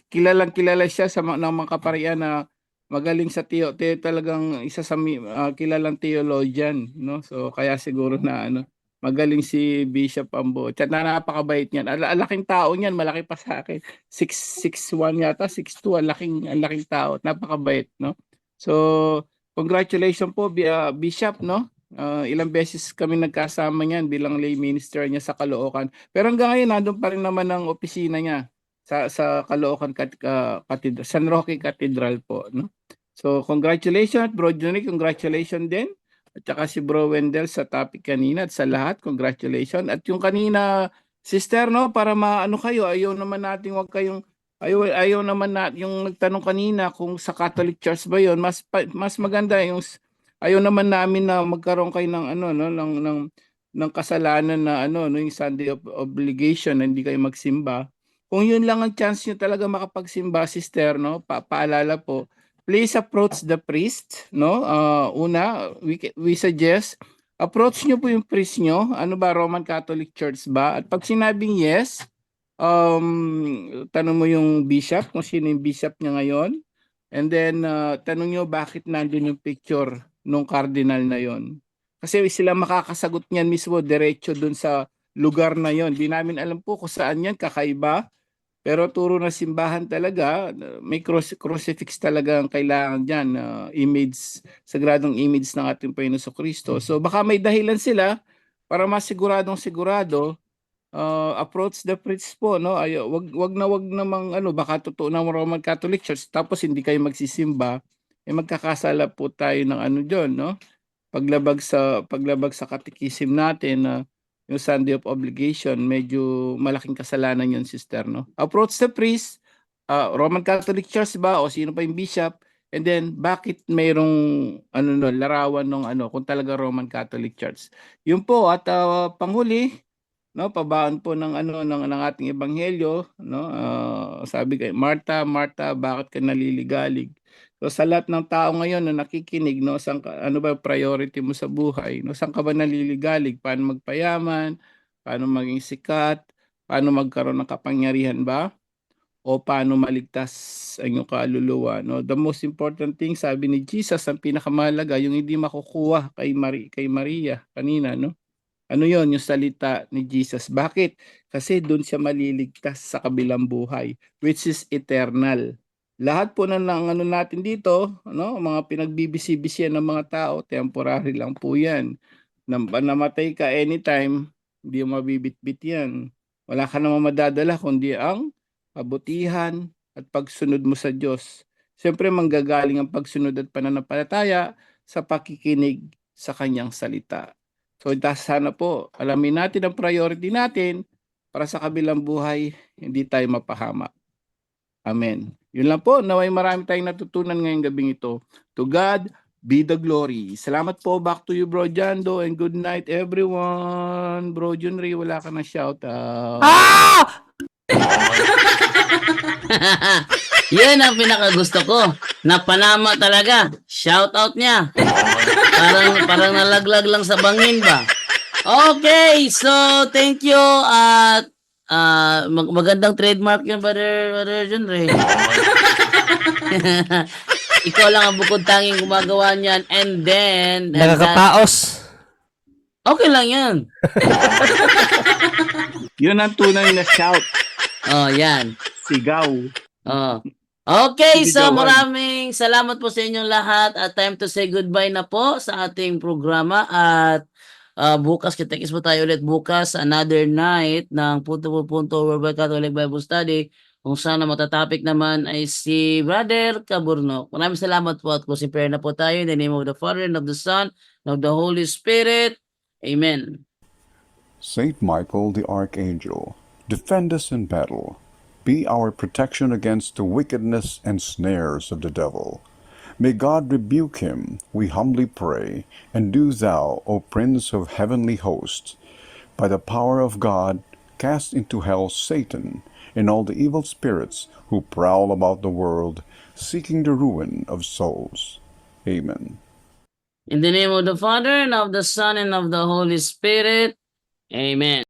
kilala siya ng mga kaparian na magaling sa talagang isa sa kilalang theologian, no? So kaya siguro na magaling si Bishop Ambo. Tsaka napakabait niyan. Laking tao niyan, malaki pa sa akin. 6'1 yata, 6'2, ang laking tao. Napakabait, no? So congratulations po Bishop, no? Ilang beses kami nagkasama niyan bilang lay minister niya sa Caloocan. Pero hanggang ngayon nandun pa rin naman ang opisina niya sa Caloocan Cathedral, San Roque Cathedral po, no? So congratulations Bro Johnny, congratulations din. At saka si Bro Wendell sa topic kanina at sa lahat, congratulations. At yung kanina sister, no, para kayo, ayaw naman natin ayaw naman yung nagtanong kanina kung sa Catholic Church ba 'yon, mas maganda yung ayaw naman namin na magkaroon kayo ng ng kasalanan na yung Sunday of obligation na hindi kayo magsimba. Kung yun lang ang chance nyo talaga makapagsimba, sister, no? Paalala po, please approach the priest, no? Una, we suggest approach nyo po yung priest nyo. Ano ba, Roman Catholic Church ba? At pag sinabing yes, tanong mo yung bishop kung sino yung bishop niya ngayon. And then tanong nyo bakit nandun yung picture nung cardinal na yon. Kasi sila makakasagot niyan mismo diretso dun sa lugar na yon. Di namin alam po kung saan yan, kakaiba. Pero turo na simbahan talaga, may crucifix talaga ang kailangan dyan, image, sagradong image ng ating Panginoon Kristo. So baka may dahilan sila para masiguradong-sigurado, approach the priest po, no? Wag namang baka totoo ng Roman Catholic Church tapos hindi kayo magsisimba, magkakasala po tayo ng diyon, no? Paglabag sa katekism natin, yung Sunday of obligation, medyo malaking kasalanan yun, sister, no? Approach the priest, Roman Catholic Church ba o sino pa yung bishop, and then bakit mayroong larawan ng kung talaga Roman Catholic Church. Yun po, at panghuli, no, pabaan po ng ng ating ebanghelyo, no? Sabi kay Marta, bakit ka naliligalig? So sa lahat ng tao ngayon na nakikinig, no, ano ba priority mo sa buhay? No, saan ka ba naliligalig? Paano magpayaman? Paano maging sikat? Paano magkaroon ng kapangyarihan ba? O paano maligtas ang iyong kaluluwa, no? The most important thing, sabi ni Jesus, ang pinakamahalaga, yung hindi makukuha kay Maria kanina, no? Ano yon, yung salita ni Jesus. Bakit? Kasi doon siya maliligtas sa kabilang buhay, which is eternal. Lahat po ng ano natin dito, no, mga pinagbibisi-bisihan ng mga tao, temporary lang po yan. Namatay ka anytime, hindi mo mabibitbit yan. Wala ka namang madadala kundi ang kabutihan at pagsunod mo sa Diyos. Siyempre manggagaling ang pagsunod at pananampalataya sa pakikinig sa kanyang salita. So sana po alamin natin ang priority natin para sa kabilang buhay hindi tayo mapahamak. Amen. Yun lang po, naway marami tayong natutunan ngayong gabing ito. To God be the glory. Salamat po, back to you, Bro Jando, and good night everyone. Bro Junri, wala ka na shout out. Yun ang pinakagusto ko. Napanama talaga. Shout out niya. Parang nalaglag lang sa bangin ba? Okay, so thank you at magandang trademark yun, Brother John Ray. Ikaw lang ang bukod tanging gumagawa niyan, and then Nakakapaos. okay lang yan. Yun ang tunay na shout. Oh, yan. Sigaw. Oh. Okay, so Sigawan. maraming salamat po sa inyong lahat at time to say goodbye na po sa ating programa at bukas kita-kits po tayo ulit bukas, another night ng Punto por Punto Worldwide Catholic Bible Study kung saan ang matatopic naman ay si Brother Caburnok. Maraming salamat po at closing prayer na po tayo in the name of the Father and of the Son and of the Holy Spirit. Amen. Saint Michael the Archangel, defend us in battle. Be our protection against the wickedness and snares of the devil. May God rebuke him, we humbly pray, and do thou, O Prince of heavenly hosts, by the power of God, cast into hell Satan and all the evil spirits who prowl about the world, seeking the ruin of souls. Amen. In the name of the Father and of the Son and of the Holy Spirit. Amen.